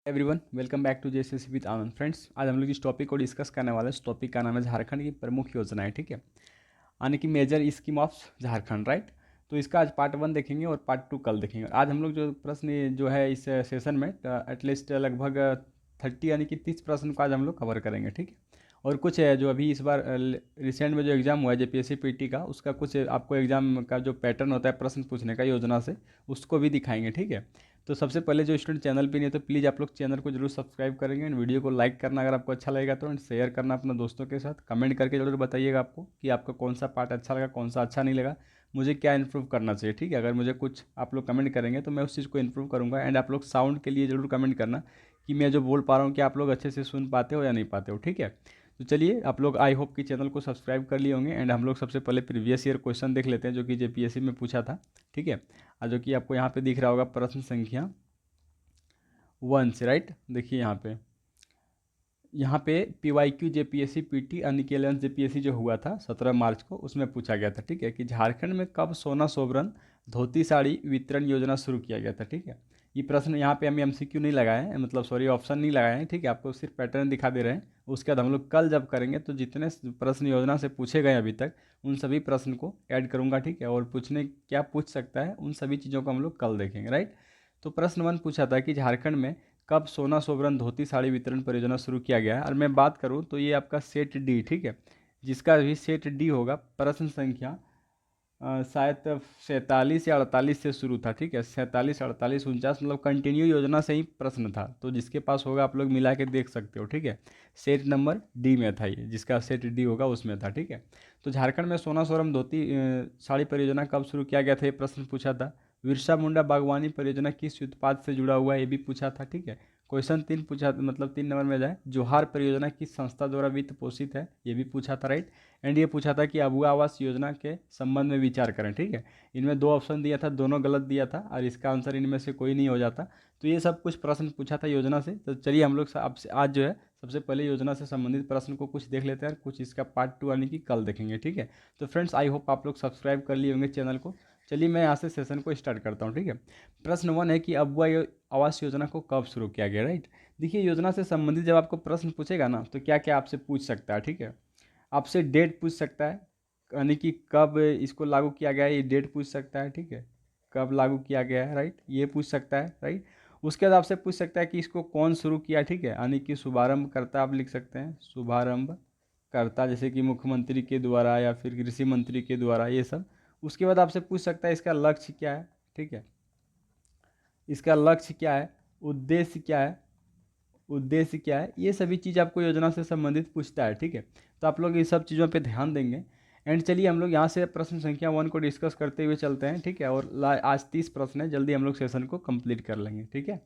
Everyone welcome back to JSSC with Anand. Friends, आज हम लोग इस टॉपिक को डिस्कस करने वाले हैं। इस टॉपिक का नाम है झारखंड की प्रमुख योजनाएं। ठीक है, यानी कि major scheme of Jharkhand, right. तो इसका आज पार्ट 1 देखेंगे और पार्ट 2 कल देखेंगे। आज हम लोग जो प्रश्न जो है इस सेशन में एटलीस्ट लगभग 30 यानी कि 30 प्रश्न को आज हम लोग कवर करेंगे। ठीक है, और कुछ है जो अभी इस बार रिसेंट में जो एग्ज़ाम हुआ है जेपीएससी पीटी का, उसका कुछ आपको एग्ज़ाम का जो पैटर्न होता है प्रश्न पूछने का योजना से, उसको भी दिखाएंगे। ठीक है, तो सबसे पहले जो स्टूडेंट चैनल पे नहीं है तो प्लीज़ आप लोग चैनल को जरूर सब्सक्राइब करेंगे एंड वीडियो को लाइक करना अगर आपको अच्छा लगेगा तो, एंड शेयर करना अपने दोस्तों के साथ। कमेंट करके जरूर बताइएगा आपको कि आपको कौन सा पार्ट अच्छा लगा, कौन सा अच्छा नहीं लगा, मुझे क्या इंप्रूव करना चाहिए। ठीक है, अगर मुझे कुछ आप लोग कमेंट करेंगे तो मैं उस चीज़ को इंप्रूव करूँगा। एंड आप लोग साउंड के लिए जरूर कमेंट करना कि मैं जो बोल पा रहा हूँ कि आप लोग अच्छे से सुन पाते हो या नहीं पाते हो। ठीक है, तो चलिए, आप लोग आई होप कि चैनल को सब्सक्राइब कर लिए होंगे। एंड हम लोग सबसे पहले प्रीवियस ईयर क्वेश्चन देख लेते हैं जो कि जेपीएससी में पूछा था। ठीक है, जो कि आपको यहाँ पे दिख रहा होगा प्रश्न संख्या 1 से, राइट। देखिए यहाँ पे PYQ जेपीएससी पीटी अनिकेलन जेपीएससी जो हुआ था 17 मार्च को, उसमें पूछा गया था। ठीक है, कि झारखंड में कब सोना सोबरन धोती साड़ी वितरण योजना शुरू किया गया था। ठीक है, ये प्रश्न यहाँ पे हम एमसीक्यू नहीं लगाए हैं, मतलब सॉरी ऑप्शन नहीं लगाए हैं। ठीक है, आपको सिर्फ पैटर्न दिखा दे रहे हैं। उसके बाद हम लोग कल जब करेंगे तो जितने प्रश्न योजना से पूछे गए अभी तक उन सभी प्रश्न को ऐड करूँगा। ठीक है, और पूछने क्या पूछ सकता है उन सभी चीज़ों को हम लोग कल देखेंगे, राइट। तो प्रश्न 1 पूछा था कि झारखंड में कब सोना सोबरन धोती साड़ी वितरण परियोजना शुरू किया गया है। और मैं बात करूं तो ये आपका सेट डी, ठीक है, जिसका भी सेट डी होगा। प्रश्न संख्या शायद 47 या 48 से शुरू था। ठीक है, 47, 48, 49, मतलब कंटिन्यू योजना से ही प्रश्न था। तो जिसके पास होगा आप लोग मिला के देख सकते हो। ठीक है, सेट नंबर डी में था ये, जिसका सेट डी होगा उसमें था। ठीक है, तो झारखंड में सोना सोबरन धोती साड़ी परियोजना कब शुरू किया गया था, ये प्रश्न पूछा था। बिरसा मुंडा बागवानी परियोजना किस उत्पाद से जुड़ा हुआ है, ये भी पूछा था। ठीक है, क्वेश्चन 3 पूछा, मतलब 3 नंबर में जाए, जोहार परियोजना किस संस्था द्वारा वित्त पोषित है, ये भी पूछा था, राइट। एंड ये पूछा था कि अबुआ आवास योजना के संबंध में विचार करें। ठीक है, इनमें 2 ऑप्शन दिया था, दोनों गलत दिया था और इसका आंसर इनमें से कोई नहीं हो जाता। तो ये सब कुछ प्रश्न पूछा था योजना से। तो चलिए हम लोग आपसे आज जो है सबसे पहले योजना से संबंधित प्रश्न को कुछ देख लेते हैं, कुछ इसका पार्ट 2 यानी कि कल देखेंगे। ठीक है, तो फ्रेंड्स आई होप आप लोग सब्सक्राइब कर लिए होंगे चैनल को। चलिए मैं यहाँ से सेशन को स्टार्ट करता हूँ। ठीक है, प्रश्न 1 है कि अबुआ आवास योजना को कब शुरू किया गया, राइट। देखिए, योजना से संबंधित जब आपको प्रश्न पूछेगा ना तो क्या क्या आपसे पूछ सकता है। ठीक है, आपसे डेट पूछ सकता है, यानी कि कब इसको लागू किया गया है, ये डेट पूछ सकता है। ठीक है, कब लागू किया गया है, राइट, ये पूछ सकता है, राइट। उसके बाद आपसे पूछ सकता है कि इसको कौन शुरू किया। ठीक है, यानी कि शुभारंभ करता आप लिख सकते हैं, शुभारंभ करता, जैसे कि मुख्यमंत्री के द्वारा या फिर कृषि मंत्री के द्वारा, ये सब। उसके बाद आपसे पूछ सकता है इसका लक्ष्य क्या है। ठीक है, इसका लक्ष्य क्या है, उद्देश्य क्या है, उद्देश्य क्या है, ये सभी चीज़ आपको योजना से संबंधित पूछता है। ठीक है, तो आप लोग ये सब चीज़ों पे ध्यान देंगे। एंड चलिए हम लोग यहाँ से प्रश्न संख्या 1 को डिस्कस करते हुए चलते हैं। ठीक है, और आज 30 प्रश्न है, जल्दी हम लोग सेशन को कंप्लीट कर लेंगे। ठीक है,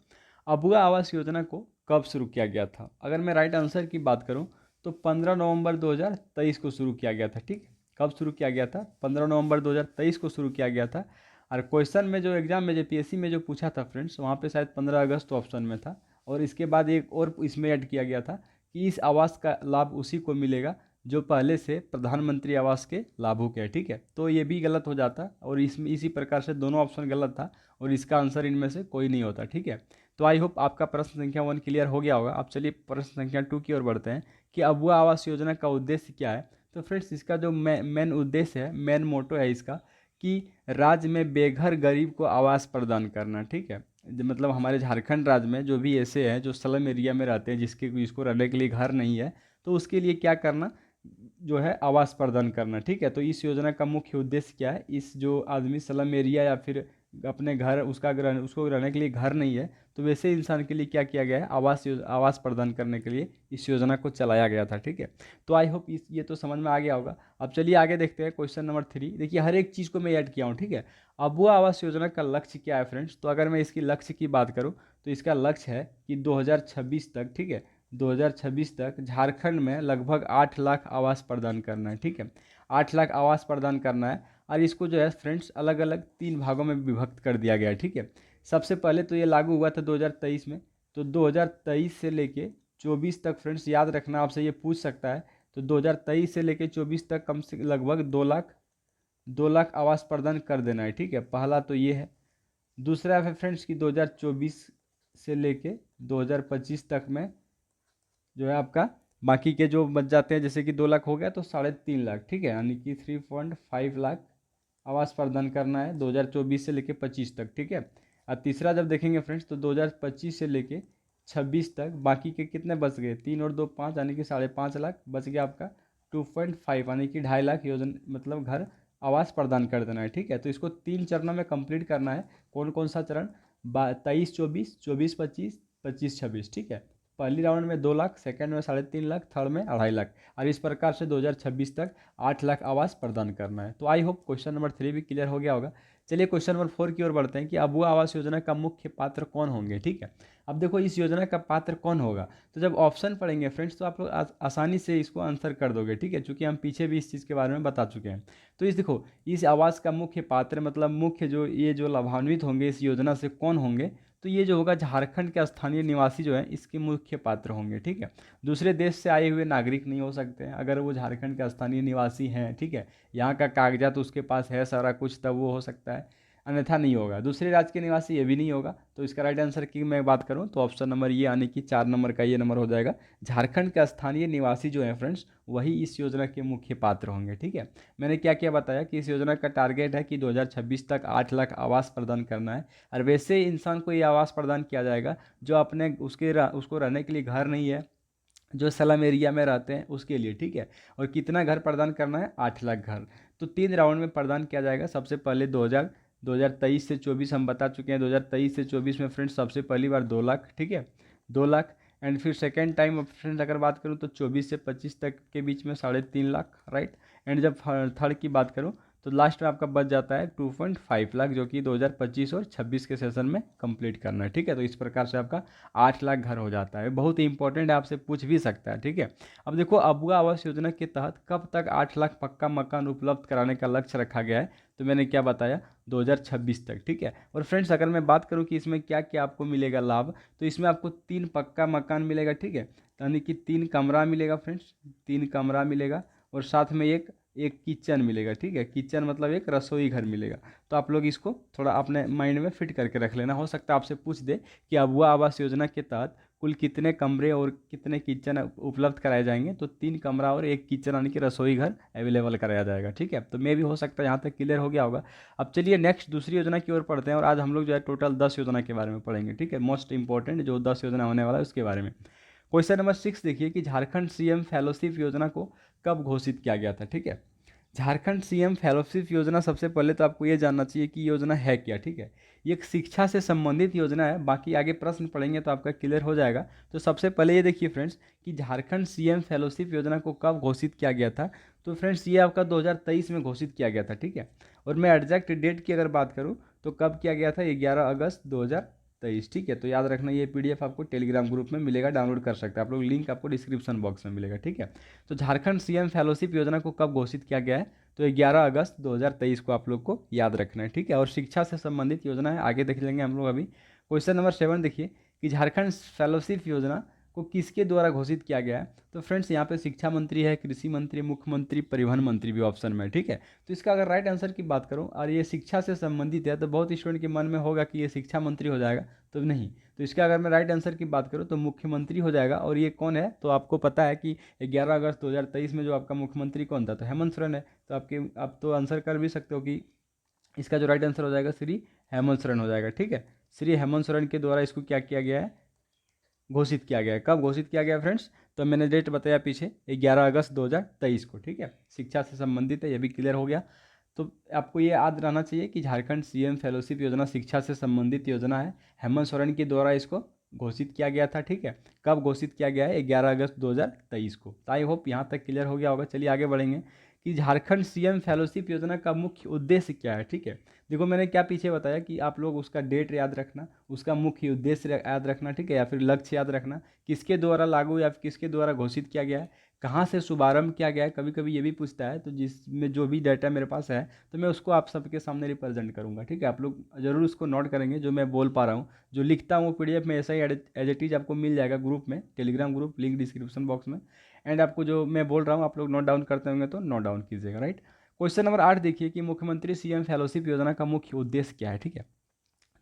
अबुआ आवास योजना को कब शुरू किया गया था। अगर मैं राइट आंसर की बात करूँ तो 15 नवंबर 2023 को शुरू किया गया था। ठीक है, कब शुरू किया गया था, 15 नवंबर 2023 को शुरू किया गया था। और क्वेश्चन में जो एग्जाम में जेपीएससी में जो पूछा था फ्रेंड्स, वहाँ पे शायद 15 अगस्त ऑप्शन में था। और इसके बाद एक और इसमें ऐड किया गया था कि इस आवास का लाभ उसी को मिलेगा जो पहले से प्रधानमंत्री आवास के लाभुक है। ठीक है, तो ये भी गलत हो जाता और इसमें इसी प्रकार से दोनों ऑप्शन गलत था और इसका आंसर इनमें से कोई नहीं होता। ठीक है, तो आई होप आपका प्रश्न संख्या 1 क्लियर हो गया होगा। अब चलिए प्रश्न संख्या 2 की ओर बढ़ते हैं कि अबुआ आवास योजना का उद्देश्य क्या है। तो फ्रेंड्स, इसका जो मेन उद्देश्य है, मेन मोटो है इसका, कि राज्य में बेघर गरीब को आवास प्रदान करना। ठीक है, मतलब हमारे झारखंड राज्य में जो भी ऐसे हैं जो स्लम एरिया में रहते हैं, जिसको रहने के लिए घर नहीं है, तो उसके लिए क्या करना, जो है आवास प्रदान करना। ठीक है, तो इस योजना का मुख्य उद्देश्य क्या है, इस जो आदमी स्लम एरिया या फिर अपने घर उसको रहने के लिए घर नहीं है, तो वैसे इंसान के लिए क्या किया गया है, आवास प्रदान करने के लिए इस योजना को चलाया गया था। ठीक है, तो आई होप ये तो समझ में आ गया होगा। अब चलिए आगे देखते हैं क्वेश्चन नंबर 3। देखिए, हर एक चीज़ को मैं ऐड किया हूँ। ठीक है, अबुआ आवास योजना का लक्ष्य क्या है फ्रेंड्स, तो अगर मैं इसकी लक्ष्य की बात करूँ तो इसका लक्ष्य है कि 2026 तक, ठीक है, 2026 तक झारखंड में लगभग 8 लाख आवास प्रदान करना है। ठीक है, 8 लाख आवास प्रदान करना है। और इसको जो है फ्रेंड्स अलग अलग 3 भागों में विभक्त कर दिया गया है। ठीक है, सबसे पहले तो ये लागू हुआ था 2023 में। तो 2023 से लेके 24 तक फ्रेंड्स याद रखना, आपसे ये पूछ सकता है। तो 2023 से लेके 24 तक कम से लगभग 2 लाख आवास प्रदान कर देना है। ठीक है, पहला तो ये है। दूसरा है फ्रेंड्स कि 2024 से लेके 2025 तक में जो है आपका बाकी के जो बच जाते हैं, जैसे कि 2 लाख हो गया तो 3.5 लाख, ठीक है, यानी कि 3.5 लाख आवास प्रदान करना है 2024 से लेके 25 तक, ठीक है। और तीसरा जब देखेंगे फ्रेंड्स तो 2025 से लेके 26 तक बाकी के कितने बच गए, 3 और 2 5 यानी कि 5.5 लाख बच गया आपका 2.5 यानी कि 2.5 लाख योजना मतलब घर आवास प्रदान कर देना है, ठीक है। तो इसको 3 चरणों में कंप्लीट करना है। कौन कौन सा चरण, 23-24, 24-25, 25-26, ठीक है। पहली राउंड में 2 लाख, सेकंड में 3.5 लाख, थर्ड में 2.5 लाख, और इस प्रकार से 2026 तक 8 लाख आवास प्रदान करना है। तो आई होप क्वेश्चन नंबर 3 भी क्लियर हो गया होगा। चलिए क्वेश्चन नंबर 4 की ओर बढ़ते हैं कि अबुआ आवास योजना का मुख्य पात्र कौन होंगे, ठीक है। अब देखो इस योजना का पात्र कौन होगा, तो जब ऑप्शन पढ़ेंगे फ्रेंड्स तो आप लोग आसानी से इसको आंसर कर दोगे, ठीक है, क्योंकि हम पीछे भी इस चीज़ के बारे में बता चुके हैं। तो इस देखो इस आवास का मुख्य पात्र मतलब मुख्य जो ये जो लाभान्वित होंगे इस योजना से कौन होंगे, तो ये जो होगा झारखंड के स्थानीय निवासी जो है इसके मुख्य पात्र होंगे, ठीक है। दूसरे देश से आए हुए नागरिक नहीं हो सकते हैं, अगर वो झारखंड के स्थानीय निवासी हैं, ठीक है, यहाँ का कागजात उसके पास है सारा कुछ, तब वो हो सकता है, अन्यथा नहीं होगा। दूसरे राज्य के निवासी ये भी नहीं होगा। तो इसका राइट आंसर की मैं बात करूँ तो ऑप्शन नंबर ये यानी कि 4 नंबर का ये नंबर हो जाएगा। झारखंड के स्थानीय निवासी जो है फ्रेंड्स वही इस योजना के मुख्य पात्र होंगे, ठीक है। मैंने क्या क्या बताया कि इस योजना का टारगेट है कि 2026 तक 8 लाख आवास प्रदान करना है, और वैसे इंसान को ये आवास प्रदान किया जाएगा जो अपने उसको रहने के लिए घर नहीं है, जो स्लम एरिया में रहते हैं उसके लिए, ठीक है। और कितना घर प्रदान करना है, 8 लाख घर। तो 3 राउंड में प्रदान किया जाएगा। सबसे पहले 2023 से 24 हम बता चुके हैं, 2023 से 24 में फ्रेंड्स सबसे पहली बार 2 लाख, ठीक है, 2 लाख। एंड फिर सेकेंड टाइम फ्रेंड्स अगर बात करूँ तो 24 से 25 तक के बीच में 3.5 लाख, राइट। एंड जब थर्ड की बात करूँ तो लास्ट में आपका बच जाता है 2.5 लाख, जो कि 2025 और 26 के सेशन में कंप्लीट करना है, ठीक है। तो इस प्रकार से आपका 8 लाख घर हो जाता है। बहुत ही इंपॉर्टेंट है, आपसे पूछ भी सकता है, ठीक है। अब देखो अबुआ आवास योजना के तहत कब तक 8 लाख पक्का मकान उपलब्ध कराने का लक्ष्य रखा गया है, तो मैंने क्या बताया, 2026 तक, ठीक है। और फ्रेंड्स अगर मैं बात करूं कि इसमें क्या क्या आपको मिलेगा लाभ, तो इसमें आपको 3 पक्का मकान मिलेगा, ठीक है, यानी कि 3 कमरा मिलेगा फ्रेंड्स, 3 कमरा मिलेगा, और साथ में एक एक किचन मिलेगा, ठीक है। किचन मतलब एक रसोई घर मिलेगा। तो आप लोग इसको थोड़ा अपने माइंड में फिट करके रख लेना, हो सकता है आपसे पूछ दे कि अबुआ आवास योजना के तहत कुल कितने कमरे और कितने किचन उपलब्ध कराए जाएंगे, तो 3 कमरा और एक किचन यानी कि रसोई घर अवेलेबल कराया जाएगा, ठीक है। तो मे भी हो सकता है यहाँ तक क्लियर हो गया होगा। अब चलिए नेक्स्ट दूसरी योजना की ओर पढ़ते हैं, और आज हम लोग जो है टोटल 10 योजना के बारे में पढ़ेंगे, ठीक है। मोस्ट इंपॉर्टेंट जो 10 योजना होने वाला है उसके बारे में। क्वेश्चन नंबर 6 देखिए कि झारखंड सीएम फेलोशिप योजना को कब घोषित किया गया था, ठीक है। झारखंड सीएम फेलोशिप योजना, सबसे पहले तो आपको ये जानना चाहिए कि योजना है क्या, ठीक है। ये एक शिक्षा से संबंधित योजना है, बाकी आगे प्रश्न पढ़ेंगे तो आपका क्लियर हो जाएगा। तो सबसे पहले ये देखिए फ्रेंड्स कि झारखंड सीएम फेलोशिप योजना को कब घोषित किया गया था, तो फ्रेंड्स ये आपका 2023 में घोषित किया गया था, ठीक है। और मैं एग्जैक्ट डेट की अगर बात करूँ तो कब किया गया था, 11 अगस्त 2023, ठीक है। तो याद रखना ये पीडीएफ आपको टेलीग्राम ग्रुप में मिलेगा, डाउनलोड कर सकते हैं आप लोग, लिंक आपको डिस्क्रिप्शन बॉक्स में मिलेगा, ठीक है। तो झारखंड सीएम फेलोशिप योजना को कब घोषित किया गया है, तो 11 अगस्त 2023 को आप लोग को याद रखना है, ठीक है। और शिक्षा से संबंधित योजना है, आगे देख लेंगे हम लोग अभी। क्वेश्चन नंबर 7 देखिए कि झारखंड फेलोशिप योजना को किसके द्वारा घोषित किया गया है, तो फ्रेंड्स यहाँ पे शिक्षा मंत्री है, कृषि मंत्री, मुख्यमंत्री, परिवहन मंत्री भी ऑप्शन में है, ठीक है। तो इसका अगर राइट आंसर की बात करूँ और ये शिक्षा से संबंधित है, तो बहुत स्टूडेंट के मन में होगा कि ये शिक्षा मंत्री हो जाएगा, तो नहीं। तो इसका अगर मैं राइट आंसर की बात करूँ तो मुख्यमंत्री हो जाएगा। और ये कौन है, तो आपको पता है कि 11 अगस्त 2023 में जो आपका मुख्यमंत्री कौन था, तो हेमंत सोरेन है। तो आप तो आंसर कर भी सकते हो कि इसका जो राइट आंसर हो जाएगा श्री हेमंत सोरेन हो जाएगा, ठीक है। श्री हेमंत सोरेन के द्वारा इसको क्या किया गया है, घोषित किया गया है। कब घोषित किया गया फ्रेंड्स, तो मैंने डेट बताया पीछे 11 अगस्त 2023 को, ठीक है। शिक्षा से संबंधित है, ये भी क्लियर हो गया। तो आपको ये याद रहना चाहिए कि झारखंड सीएम फेलोशिप योजना शिक्षा से संबंधित योजना है, हेमंत सोरेन के द्वारा इसको घोषित किया गया था, ठीक है। कब घोषित किया गया है, 11 अगस्त 2023 को। तो आई होप यहाँ तक क्लियर हो गया होगा। चलिए आगे बढ़ेंगे कि झारखंड सीएम फेलोशिप योजना का मुख्य उद्देश्य क्या है, ठीक है। देखो मैंने क्या पीछे बताया कि आप लोग उसका डेट याद रखना, उसका मुख्य उद्देश्य याद रखना, ठीक है, या फिर लक्ष्य याद रखना, किसके द्वारा लागू या फिर किसके द्वारा घोषित किया गया है, कहाँ से शुभारंभ किया गया है। कभी कभी ये भी पूछता है, तो जिसमें जो भी डाटा मेरे पास है तो मैं उसको आप सबके सामने रिप्रेजेंट करूँगा, ठीक है। आप लोग जरूर उसको नोट करेंगे, जो मैं बोल पा रहा हूँ, जो लिखता हूँ वो पीडीएफ में ऐसा ही एज इट इज आपको मिल जाएगा ग्रुप में, Telegram group, link description box में। एंड आपको जो मैं बोल रहा हूँ आप लोग नोट डाउन करते होंगे तो नोट डाउन कीजिएगा, राइट। क्वेश्चन नंबर 8 देखिए कि मुख्यमंत्री सीएम फेलोशिप योजना का मुख्य उद्देश्य क्या है, ठीक है।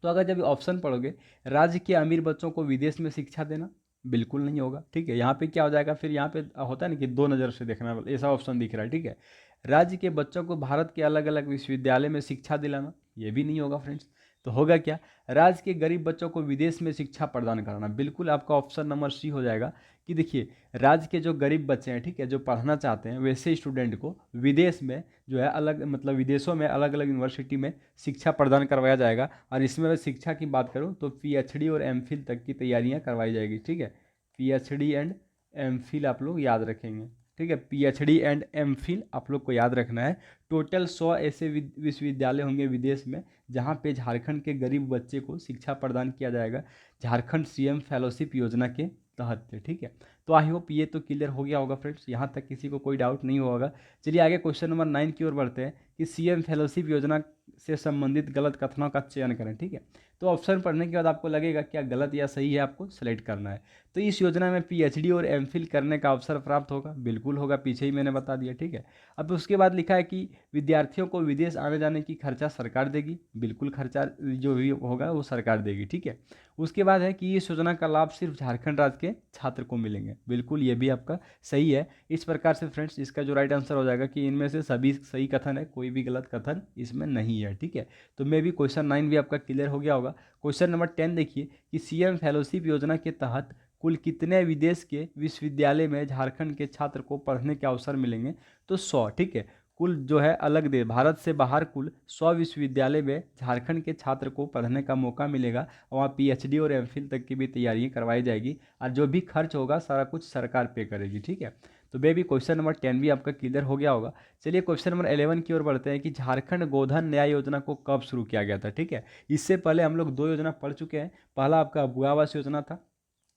तो अगर जब ऑप्शन पढ़ोगे, राज्य के अमीर बच्चों को विदेश में शिक्षा देना, बिल्कुल नहीं होगा, ठीक है। यहाँ पे क्या हो जाएगा, फिर यहाँ पे होता है ना कि दो नज़र से देखना, ऐसा ऑप्शन दिख रहा है, ठीक है। राज्य के बच्चों को भारत के अलग अलग विश्वविद्यालय में शिक्षा दिलाना, ये भी नहीं होगा फ्रेंड्स। तो होगा क्या, राज्य के गरीब बच्चों को विदेश में शिक्षा प्रदान कराना, बिल्कुल आपका ऑप्शन नंबर सी हो जाएगा। कि देखिए, राज्य के जो गरीब बच्चे हैं, ठीक है, जो पढ़ना चाहते हैं, वैसे स्टूडेंट को विदेश में जो है अलग मतलब विदेशों में अलग अलग यूनिवर्सिटी में शिक्षा प्रदान करवाया जाएगा। और इसमें मैं शिक्षा की बात करूँ तो पीएचडी और एमफिल तक की तैयारियाँ करवाई जाएगी, ठीक है। पीएचडी एंड एमफिल आप लोग याद रखेंगे, ठीक है। पीएचडी एंड एमफिल आप लोग को याद रखना है। टोटल 100 ऐसे विश्वविद्यालय होंगे विदेश में, जहाँ पे झारखंड के गरीब बच्चे को शिक्षा प्रदान किया जाएगा, झारखंड सीएम फेलोशिप योजना के तहत से, ठीक है। तो आई होप ये तो क्लियर हो गया होगा फ्रेंड्स, यहाँ तक किसी को कोई डाउट नहीं होगा। चलिए आगे क्वेश्चन नंबर 9 की ओर बढ़ते हैं कि सीएम फेलोशिप योजना से संबंधित गलत कथनों का चयन करें, ठीक है। तो ऑप्शन पढ़ने के बाद आपको लगेगा क्या गलत या सही है, आपको सेलेक्ट करना है। तो इस योजना में पीएचडी और एमफिल करने का अवसर प्राप्त होगा, बिल्कुल होगा, पीछे ही मैंने बता दिया, ठीक है। अब उसके बाद लिखा है कि विद्यार्थियों को विदेश आने जाने की खर्चा सरकार देगी, बिल्कुल खर्चा जो भी होगा वो सरकार देगी, ठीक है। उसके बाद है कि इस योजना का लाभ सिर्फ झारखंड राज्य के छात्र को मिलेंगे, बिल्कुल ये भी आपका सही है। इस प्रकार से फ्रेंड्स इसका जो राइट आंसर हो जाएगा कि इनमें से सभी सही कथन है, कोई भी गलत कथन इसमें नहीं है, ठीक है। तो मे भी क्वेश्चन 9 भी आपका क्लियर हो गया होगा। क्वेश्चन नंबर 10 देखिए कि सीएम फेलोशिप योजना के तहत कुल कितने विदेश के विश्वविद्यालय में झारखंड के छात्र को पढ़ने के अवसर मिलेंगे, तो 100, ठीक है। कुल जो है अलग दे भारत से बाहर कुल 100 विश्वविद्यालय में झारखंड के छात्र को पढ़ने का मौका मिलेगा, और वहाँ पीएचडी और एमफिल तक की भी तैयारियाँ करवाई जाएगी, और जो भी खर्च होगा सारा कुछ सरकार पे करेगी, ठीक है। तो बेबी क्वेश्चन नंबर 10 भी आपका क्लियर हो गया होगा। चलिए क्वेश्चन नंबर 11 की ओर बढ़ते हैं कि झारखंड गोधन न्याय योजना को कब शुरू किया गया था, ठीक है। इससे पहले हम लोग दो योजना पढ़ चुके हैं। पहला आपका अबुआ आवास योजना था,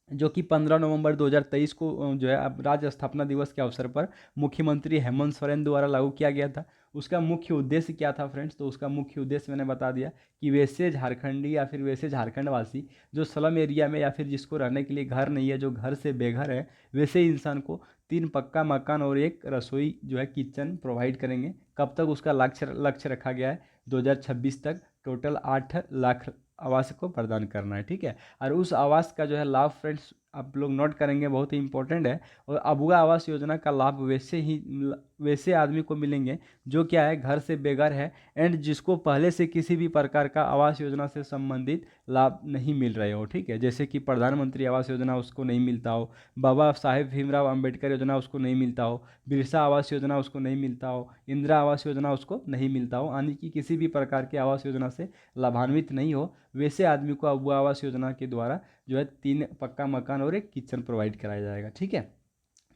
जो कि 15 नवंबर 2023 को जो है अब राज्य स्थापना दिवस के अवसर पर मुख्यमंत्री हेमंत सोरेन द्वारा लागू किया गया था। उसका मुख्य उद्देश्य क्या था फ्रेंड्स, तो उसका मुख्य उद्देश्य मैंने बता दिया कि वैसे झारखंडी या फिर वैसे झारखंडवासी जो स्लम एरिया में या फिर जिसको रहने के लिए घर नहीं है, जो घर से बेघर है, वैसे इंसान को 3 पक्का मकान और एक रसोई जो है किचन प्रोवाइड करेंगे। कब तक उसका लक्ष्य रखा गया है, 2026 तक टोटल 8 लाख आवास को प्रदान करना है, ठीक है। और उस आवास का जो है लाभ फ्रेंड्स आप लोग नोट करेंगे, बहुत ही इंपॉर्टेंट है। और अबुआ आवास योजना का लाभ वैसे आदमी को मिलेंगे जो क्या है, घर से बेघर है एंड जिसको पहले से किसी भी प्रकार का आवास योजना से संबंधित लाभ नहीं मिल रहे हो, ठीक है। जैसे कि प्रधानमंत्री आवास योजना उसको नहीं मिलता हो, बाबा साहेब भीमराव अंबेडकर योजना उसको नहीं मिलता हो, बिरसा आवास योजना उसको नहीं मिलता हो, इंदिरा आवास योजना उसको नहीं मिलता हो, यानी कि किसी भी प्रकार के आवास योजना से लाभान्वित नहीं हो, वैसे आदमी को अबुआ आवास योजना के द्वारा जो है 3 पक्का मकान और एक किचन प्रोवाइड कराया जाएगा, ठीक है।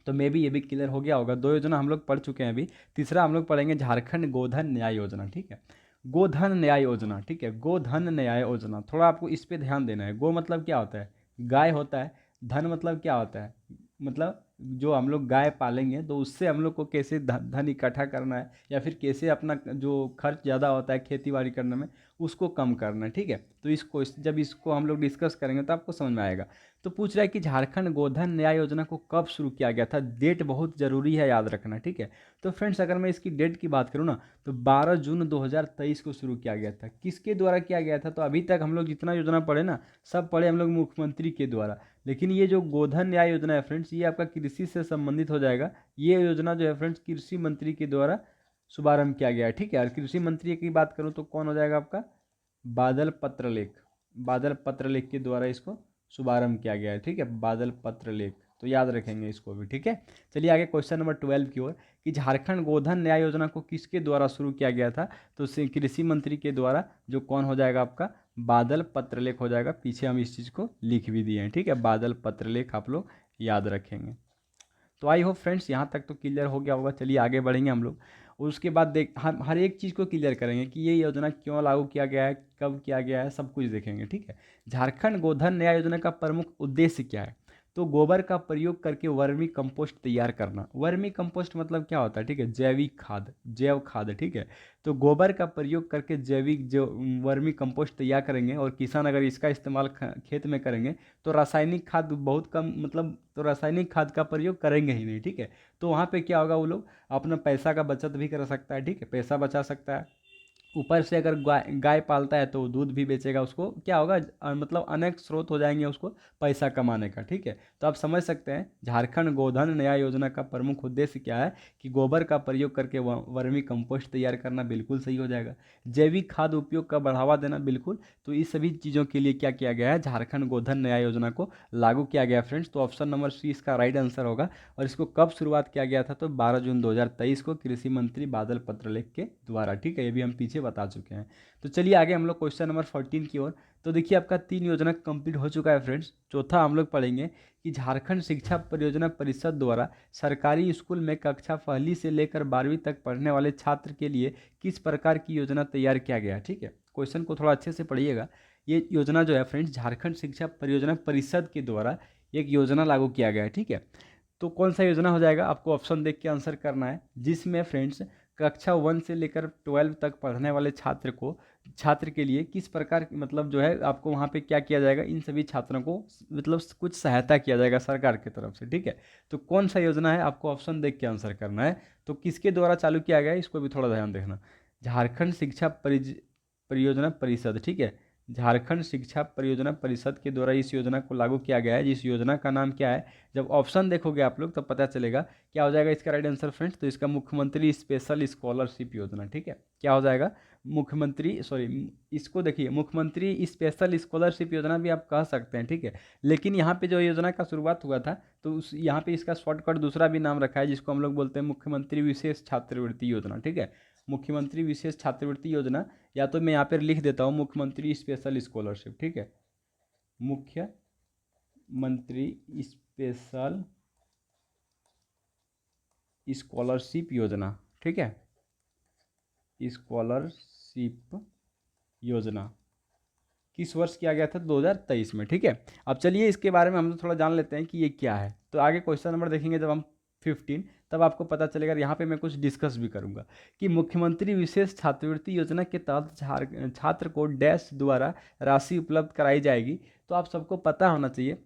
तो मे भी ये भी क्लियर हो गया होगा। 2 योजना हम लोग पढ़ चुके हैं अभी। तीसरा हम लोग पढ़ेंगे झारखंड गोधन न्याय योजना, ठीक है। गोधन न्याय योजना, ठीक है, गोधन न्याय योजना, थोड़ा आपको इस पे ध्यान देना है। गो मतलब क्या होता है, गाय होता है। धन मतलब क्या होता है, मतलब जो हम लोग गाय पालेंगे तो उससे हम लोग को कैसे धन इकट्ठा करना है, या फिर कैसे अपना जो खर्च ज़्यादा होता है खेती बाड़ी करने में उसको कम करना है, ठीक है। तो जब इसको हम लोग डिस्कस करेंगे तो आपको समझ में आएगा। तो पूछ रहा है कि झारखंड गोधन न्याय योजना को कब शुरू किया गया था, डेट बहुत ज़रूरी है याद रखना, ठीक है। तो फ्रेंड्स अगर मैं इसकी डेट की बात करूँ ना, तो 12 जून 2023 को शुरू किया गया था। किसके द्वारा किया गया था, तो अभी तक हम लोग जितना योजना पढ़े ना, सब पढ़े हम लोग मुख्यमंत्री के द्वारा। लेकिन ये जो गोधन न्याय योजना है फ्रेंड्स, ये आपका कृषि से संबंधित हो जाएगा। ये योजना जो है फ्रेंड्स कृषि मंत्री के द्वारा शुभारंभ किया गया है, ठीक है। और कृषि मंत्री की बात करूँ तो कौन हो जाएगा आपका, बादल पत्रलेख, बादल पत्रलेख के द्वारा इसको शुभारंभ किया गया है, ठीक है, बादल पत्रलेख। तो याद रखेंगे इसको भी, ठीक है। चलिए आगे क्वेश्चन नंबर 12 की ओर कि झारखंड गोधन न्याय योजना को किसके द्वारा शुरू किया गया था, तो कृषि मंत्री के द्वारा, जो कौन हो जाएगा आपका, बादल पत्रलेख हो जाएगा। पीछे हम इस चीज़ को लिख भी दिए हैं, ठीक है, बादल पत्रलेख आप लोग याद रखेंगे। तो आई होप फ्रेंड्स यहाँ तक तो क्लियर हो गया होगा। चलिए आगे बढ़ेंगे हम लोग। उसके बाद हम हर एक चीज़ को क्लियर करेंगे कि ये योजना क्यों लागू किया गया है, कब किया गया है, सब कुछ देखेंगे, ठीक है। झारखंड गोधन न्याय योजना का प्रमुख उद्देश्य क्या है, तो गोबर का प्रयोग करके वर्मी कंपोस्ट तैयार करना। वर्मी कंपोस्ट मतलब क्या होता है, ठीक है, जैविक खाद, जैव खाद, ठीक है। तो गोबर का प्रयोग करके जैविक जो वर्मी कंपोस्ट तैयार करेंगे, और किसान अगर इसका इस्तेमाल खेत में करेंगे तो रासायनिक खाद बहुत कम, मतलब तो रासायनिक खाद का प्रयोग करेंगे ही नहीं, ठीक है। तो वहाँ पे क्या होगा, वो लोग अपना पैसा का बचत भी कर सकता है, ठीक है, पैसा बचा सकता है। ऊपर से अगर गाय गाय पालता है तो दूध भी बेचेगा, उसको क्या होगा मतलब अनेक स्रोत हो जाएंगे उसको पैसा कमाने का, ठीक है। तो आप समझ सकते हैं झारखंड गोधन न्याय योजना का प्रमुख उद्देश्य क्या है कि गोबर का प्रयोग करके वर्मी कंपोस्ट तैयार करना, बिल्कुल सही हो जाएगा। जैविक खाद उपयोग का बढ़ावा देना, बिल्कुल। तो इस सभी चीज़ों के लिए क्या किया गया है, झारखंड गोधन न्याय योजना को लागू किया गया फ्रेंड्स। तो ऑप्शन नंबर सी इसका राइट आंसर होगा। और इसको कब शुरुआत किया गया था, तो 12 जून 2023 को कृषि मंत्री बादल पत्रलेख के द्वारा, ठीक है। ये भी हम पीछे बता चुके हैं। तो चलिए आगे हम लोग क्वेश्चन नंबर 14 की ओर। तो देखिए आपका 3 योजना कंप्लीट हो चुका है फ्रेंड्स। चौथा हम लोग पढ़ेंगे कि झारखंड शिक्षा परियोजना परिषद द्वारा सरकारी स्कूल में कक्षा पहली से लेकर 12वीं तक पढ़ने वाले छात्र के लिए किस प्रकार की योजना तैयार किया गया है, ठीक है। क्वेश्चन को थोड़ा अच्छे से पढ़िएगा। ये योजना जो है फ्रेंड्स झारखंड शिक्षा परियोजना परिषद के द्वारा एक योजना लागू किया गया है, ठीक है। तो कौन सा योजना हो जाएगा, आपको ऑप्शन देख के आंसर करना है। जिसमें फ्रेंड्स कक्षा 1 से लेकर 12 तक पढ़ने वाले छात्र के लिए किस प्रकार मतलब जो है आपको वहाँ पे क्या किया जाएगा, इन सभी छात्रों को मतलब कुछ सहायता किया जाएगा सरकार की तरफ से, ठीक है। तो कौन सा योजना है, आपको ऑप्शन देख के आंसर करना है। तो किसके द्वारा चालू किया गया है, इसको भी थोड़ा ध्यान देखना। झारखंड शिक्षा परियोजना परिषद, ठीक है। झारखंड शिक्षा परियोजना परिषद के द्वारा इस योजना को लागू किया गया है। जिस योजना का नाम क्या है, जब ऑप्शन देखोगे आप लोग तब पता चलेगा क्या हो जाएगा इसका राइट आंसर फ्रेंड्स। तो इसका मुख्यमंत्री स्पेशल स्कॉलरशिप योजना, ठीक है। क्या हो जाएगा, मुख्यमंत्री सॉरी इसको देखिए मुख्यमंत्री स्पेशल स्कॉलरशिप योजना भी आप कह सकते हैं, ठीक है। लेकिन यहाँ पे जो योजना का शुरुआत हुआ था तो उस यहाँ पे इसका शॉर्टकट दूसरा भी नाम रखा है जिसको हम लोग बोलते हैं मुख्यमंत्री विशेष छात्रवृत्ति योजना, ठीक है। मुख्यमंत्री विशेष छात्रवृत्ति योजना, या तो मैं यहाँ पर लिख देता हूँ मुख्यमंत्री स्पेशल स्कॉलरशिप, ठीक है। मुख्यमंत्री स्पेशल स्कॉलरशिप योजना, ठीक है। स्कॉलरशिप योजना किस वर्ष किया गया था, 2023 में, ठीक है। अब चलिए इसके बारे में हम लोग थोड़ा जान लेते हैं कि ये क्या है। तो आगे क्वेश्चन नंबर देखेंगे जब हम 15, तब आपको पता चलेगा। यहाँ पे मैं कुछ डिस्कस भी करूँगा कि मुख्यमंत्री विशेष छात्रवृत्ति योजना के तहत छात्र को डैश द्वारा राशि उपलब्ध कराई जाएगी। तो आप सबको पता होना चाहिए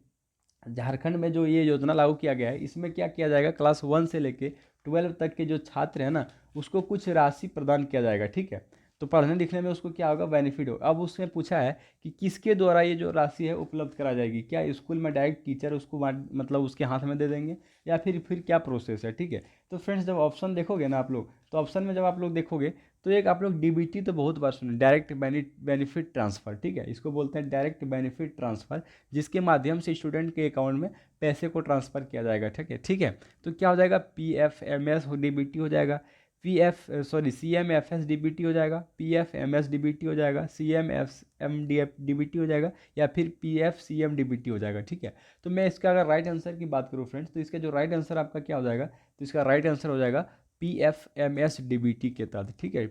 झारखंड में जो ये योजना लागू किया गया है, इसमें क्या किया जाएगा, क्लास 1 से लेके 12 तक के जो छात्र हैं ना, उसको कुछ राशि प्रदान किया जाएगा, ठीक है। तो पढ़ने लिखने में उसको क्या होगा, बेनिफिट होगा। अब उसमें पूछा है कि किसके द्वारा ये जो राशि है उपलब्ध करा जाएगी, क्या स्कूल में डायरेक्ट टीचर उसको मतलब उसके हाथ में दे देंगे, या फिर क्या प्रोसेस है, ठीक है। तो फ्रेंड्स जब ऑप्शन देखोगे ना आप लोग, तो ऑप्शन में जब आप लोग देखोगे तो एक आप लोग डीबीटी तो बहुत बार सुने, डायरेक्ट बेनिफिट ट्रांसफ़र, ठीक है। इसको बोलते हैं डायरेक्ट बेनिफिट ट्रांसफ़र, जिसके माध्यम से स्टूडेंट के अकाउंट में पैसे को ट्रांसफ़र किया जाएगा, ठीक है, ठीक है। तो क्या हो जाएगा, PFMS डीबीटी हो जाएगा, CMFS डीबीटी हो जाएगा, PFMS डीबीटी हो जाएगा, CMFM डीबीटी हो जाएगा, या फिर PFCM डीबीटी हो जाएगा, ठीक है। तो मैं इसका अगर राइट आंसर की बात करूँ फ्रेंड्स, तो इसका जो राइट आंसर आपका क्या हो जाएगा, तो इसका राइट आंसर हो जाएगा PFMS डीबीटी के तहत, ठीक है।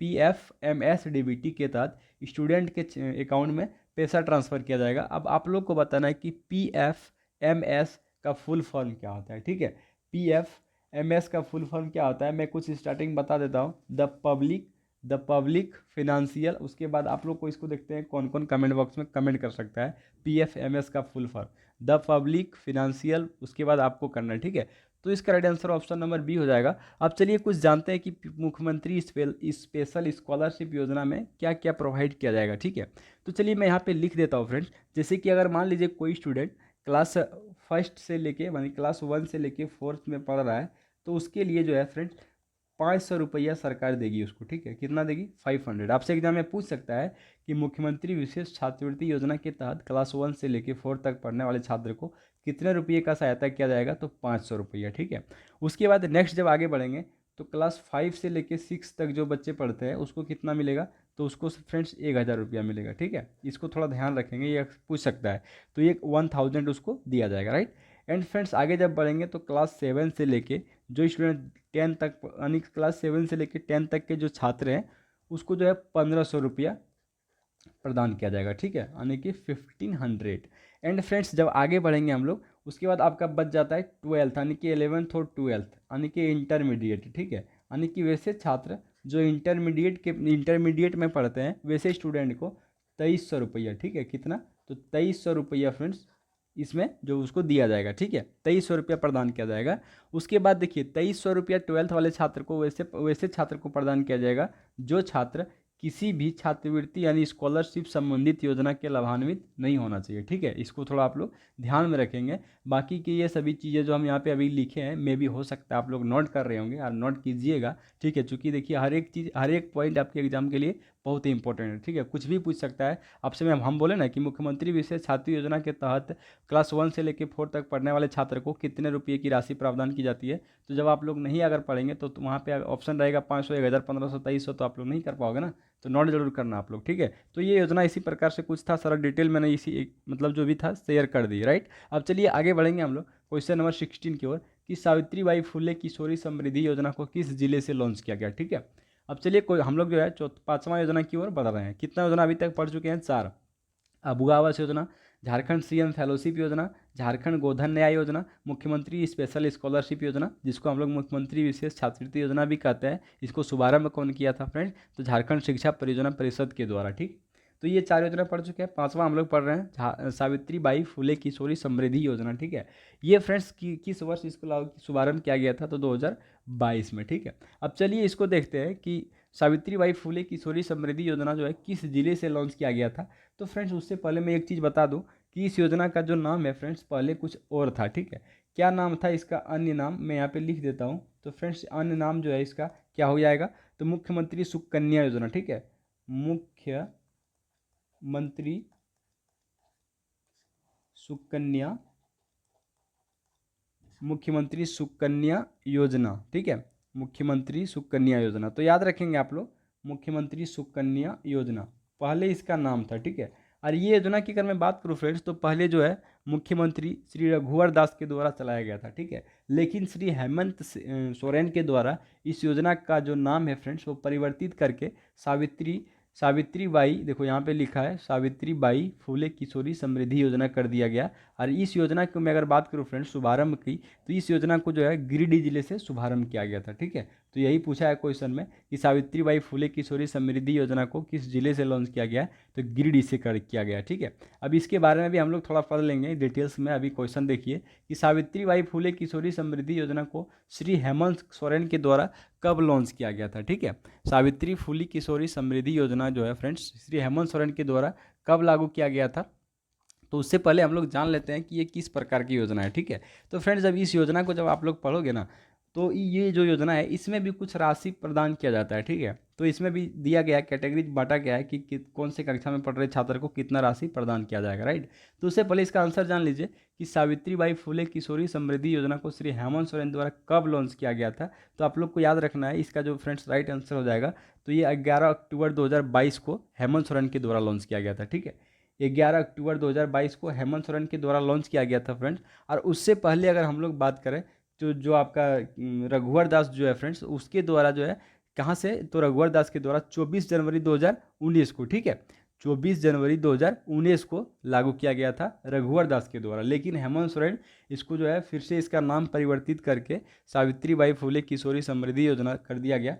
PFMS डीबीटी के तहत स्टूडेंट के अकाउंट में पैसा ट्रांसफ़र किया जाएगा। अब आप लोग को बताना है कि PFMS का फुल फॉर्म क्या होता है, ठीक है। PFMS का फुल फॉर्म क्या होता है, मैं कुछ स्टार्टिंग बता देता हूँ। द पब्लिक फिनेंशियल, उसके बाद आप लोग को इसको देखते हैं कौन कौन कमेंट बॉक्स में कमेंट कर सकता है। PFMS का full form the public financial, उसके बाद आपको करना है, ठीक है। तो इसका right answer option number B हो जाएगा। अब चलिए कुछ जानते हैं कि मुख्यमंत्री स्पेशल स्कॉलरशिप योजना में क्या क्या प्रोवाइड किया जाएगा, ठीक है। तो चलिए मैं यहाँ पे लिख देता हूँ फ्रेंड्स। जैसे कि अगर मान लीजिए कोई स्टूडेंट क्लास फर्स्ट से लेके यानी क्लास 1 से लेके 4th में पढ़ रहा है, तो उसके लिए जो है फ्रेंड्स 500 रुपया सरकार देगी उसको, ठीक है। कितना देगी, 500। आपसे एग्जाम में पूछ सकता है कि मुख्यमंत्री विशेष छात्रवृत्ति योजना के तहत क्लास 1 से लेकर 4 तक पढ़ने वाले छात्र को कितने रुपये का सहायता किया जाएगा, तो 500 रुपया, ठीक है। उसके बाद नेक्स्ट जब आगे बढ़ेंगे तो क्लास 5 से लेकर 6 तक जो बच्चे पढ़ते हैं उसको कितना मिलेगा, तो उसको फ्रेंड्स 1000 रुपया मिलेगा, ठीक है। इसको थोड़ा ध्यान रखेंगे, ये पूछ सकता है। तो ये 1000 उसको दिया जाएगा, राइट। एंड फ्रेंड्स आगे जब बढ़ेंगे तो क्लास 7 से लेके जो स्टूडेंट 10 तक यानी क्लास 7 से लेके 10 तक के जो छात्र हैं उसको जो है 1500 रुपया प्रदान किया जाएगा, ठीक है, यानी कि 1500। एंड फ्रेंड्स जब आगे बढ़ेंगे हम लोग, उसके बाद आपका बच जाता है 12th यानी कि 11th और 12th यानी कि इंटरमीडिएट, ठीक है। यानी कि वैसे छात्र जो इंटरमीडिएट में पढ़ते हैं वैसे स्टूडेंट को 2300 रुपया, ठीक है। कितना, तो 2300 रुपया फ्रेंड्स इसमें जो उसको दिया जाएगा, ठीक है, 2300 रुपया प्रदान किया जाएगा। उसके बाद देखिए 2300 रुपया 12th वाले छात्र को वैसे वैसे छात्र को प्रदान किया जाएगा जो छात्र किसी भी छात्रवृत्ति यानी स्कॉलरशिप संबंधित योजना के लाभान्वित नहीं होना चाहिए, ठीक है, इसको थोड़ा आप लोग ध्यान में रखेंगे। बाकी की ये सभी चीज़ें जो हम यहाँ पे अभी लिखे हैं मे भी हो सकता है आप लोग नोट कर रहे होंगे और नोट कीजिएगा, ठीक है, चूँकि देखिए हर एक चीज़ हर एक पॉइंट आपके एग्जाम के लिए बहुत ही इंपॉर्टेंट है, ठीक है, कुछ भी पूछ सकता है आपसे। मैं हम बोले ना कि मुख्यमंत्री विशेष छात्र योजना के तहत क्लास 1 से लेकर 4 तक पढ़ने वाले छात्र को कितने रुपये की राशि प्रावधान की जाती है, तो जब आप लोग नहीं अगर पढ़ेंगे तो वहाँ पे ऑप्शन रहेगा 500, 1000, 1500, 2300, तो आप लोग नहीं कर पाओगे ना, तो नोट जरूर करना आप लोग, ठीक है। तो ये योजना इसी प्रकार से कुछ था, सारा डिटेल मैंने इसी मतलब जो भी था शेयर कर दी, राइट। अब चलिए आगे बढ़ेंगे हम लोग क्वेश्चन नंबर 16 की ओर कि सावित्रीबाई फुले किशोरी समृद्धि योजना को किस जिले से लॉन्च किया गया, ठीक है। अब चलिए कोई हम लोग जो है 5वां योजना की ओर बढ़ रहे हैं। कितना योजना अभी तक पढ़ चुके हैं? 4। अबुआ आवास योजना, झारखंड सीएम फेलोशिप योजना, झारखंड गोधन न्याय योजना, मुख्यमंत्री स्पेशल स्कॉलरशिप योजना जिसको हम लोग मुख्यमंत्री विशेष छात्रवृत्ति योजना भी कहते हैं। इसको शुभारंभ कौन किया था फ्रेंड्स? तो झारखंड शिक्षा परियोजना परिषद के द्वारा, ठीक। तो ये 4 योजना पढ़ चुके हैं। 5वां हम लोग पढ़ रहे हैं सावित्रीबाई फुले किशोरी समृद्धि योजना, ठीक है। ये फ्रेंड्स किस वर्ष इसको शुभारंभ किया गया था? तो 2022 में, ठीक है। अब चलिए इसको देखते हैं कि सावित्रीबाई फुले किशोरी समृद्धि योजना जो है किस जिले से लॉन्च किया गया था। तो फ्रेंड्स उससे पहले मैं एक चीज़ बता दूं कि इस योजना का जो नाम है फ्रेंड्स पहले कुछ और था, ठीक है। क्या नाम था इसका? अन्य नाम मैं यहाँ पे लिख देता हूँ। तो फ्रेंड्स अन्य नाम जो है इसका क्या हो जाएगा? तो मुख्यमंत्री सुकन्या योजना, ठीक है, मुख्यमंत्री सुकन्या योजना, ठीक है, मुख्यमंत्री सुकन्या योजना। तो याद रखेंगे आप लोग मुख्यमंत्री सुकन्या योजना पहले इसका नाम था, ठीक है। और ये योजना की अगर मैं बात करूँ फ्रेंड्स तो पहले जो है मुख्यमंत्री श्री रघुवर दास के द्वारा चलाया गया था, ठीक है। लेकिन श्री हेमंत सोरेन के द्वारा इस योजना का जो नाम है फ्रेंड्स वो परिवर्तित करके सावित्रीबाई, देखो यहाँ पे लिखा है सावित्रीबाई फुले किशोरी समृद्धि योजना कर दिया गया। और इस योजना की मैं अगर बात करूँ फ्रेंड्स शुभारंभ की, तो इस योजना को जो है गिरिडीह जिले से शुभारंभ किया गया था, ठीक है। तो यही पूछा है क्वेश्चन में कि सावित्रीबाई फुले किशोरी समृद्धि योजना को किस जिले से लॉन्च किया गया? तो गिरिडीह से किया गया, ठीक है। अब इसके बारे में भी हम लोग थोड़ा पढ़ लेंगे डिटेल्स में। अभी क्वेश्चन देखिए कि सावित्रीबाई फुले किशोरी समृद्धि योजना को श्री हेमंत सोरेन के द्वारा कब लॉन्च किया गया था, ठीक है। सावित्री फुले किशोरी समृद्धि योजना जो है फ्रेंड्स श्री हेमंत सोरेन के द्वारा कब लागू किया गया था? तो उससे पहले हम लोग जान लेते हैं कि ये किस प्रकार की योजना है, ठीक है। तो फ्रेंड्स जब इस योजना को जब आप लोग पढ़ोगे ना तो ये जो योजना है इसमें भी कुछ राशि प्रदान किया जाता है, ठीक है। तो इसमें भी दिया गया है, कैटेगरी बांटा गया है कि कौन से कक्षा में पढ़ रहे छात्र को कितना राशि प्रदान किया जाएगा, राइट। तो उससे पहले इसका आंसर जान लीजिए कि सावित्रीबाई फुले किशोरी समृद्धि योजना को श्री हेमंत सोरेन द्वारा कब लॉन्च किया गया था। तो आप लोग को याद रखना है इसका जो फ्रेंड्स राइट आंसर हो जाएगा तो ये 11 अक्टूबर 2022 को हेमंत सोरेन के द्वारा लॉन्च किया गया था, ठीक है। 11 अक्टूबर 2022 को हेमंत सोरेन के द्वारा लॉन्च किया गया था फ्रेंड्स। और उससे पहले अगर हम लोग बात करें तो जो आपका रघुवर दास जो है फ्रेंड्स उसके द्वारा जो है कहाँ से? तो रघुवर दास के द्वारा 24 जनवरी 2019 को, ठीक है, 24 जनवरी 2019 को लागू किया गया था रघुवर दास के द्वारा। लेकिन हेमंत सोरेन इसको जो है फिर से इसका नाम परिवर्तित करके सावित्रीबाई फुले किशोरी समृद्धि योजना कर दिया गया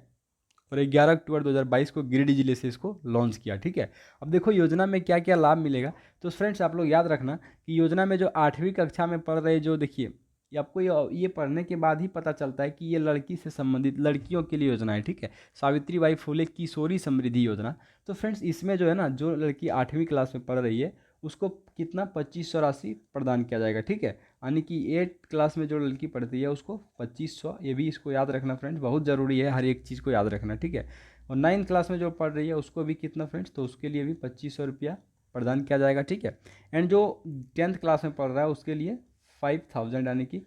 और 11 अक्टूबर 2022 को गिरिडीह जिले से इसको लॉन्च किया, ठीक है। अब देखो योजना में क्या क्या लाभ मिलेगा। तो फ्रेंड्स आप लोग याद रखना कि योजना में जो 8वीं कक्षा में पढ़ रहे जो देखिए ये आपको ये पढ़ने के बाद ही पता चलता है कि ये लड़की से संबंधित लड़कियों के लिए योजना है, ठीक है, सावित्रीबाई फुले किशोरी समृद्धि योजना। तो फ्रेंड्स इसमें जो है ना जो लड़की 8वीं क्लास में पढ़ रही है उसको कितना 2500 राशि प्रदान किया जाएगा, ठीक है। यानी कि 8 क्लास में जो लड़की पढ़ती है उसको 2500, ये भी इसको याद रखना फ्रेंड्स, बहुत ज़रूरी है हर एक चीज़ को याद रखना, ठीक है। और 9th क्लास में जो पढ़ रही है उसको भी कितना फ्रेंड्स? तो उसके लिए भी 2500 रुपया प्रदान किया जाएगा, ठीक है। एंड जो 10th क्लास में पढ़ रहा है उसके लिए 5000 यानी कि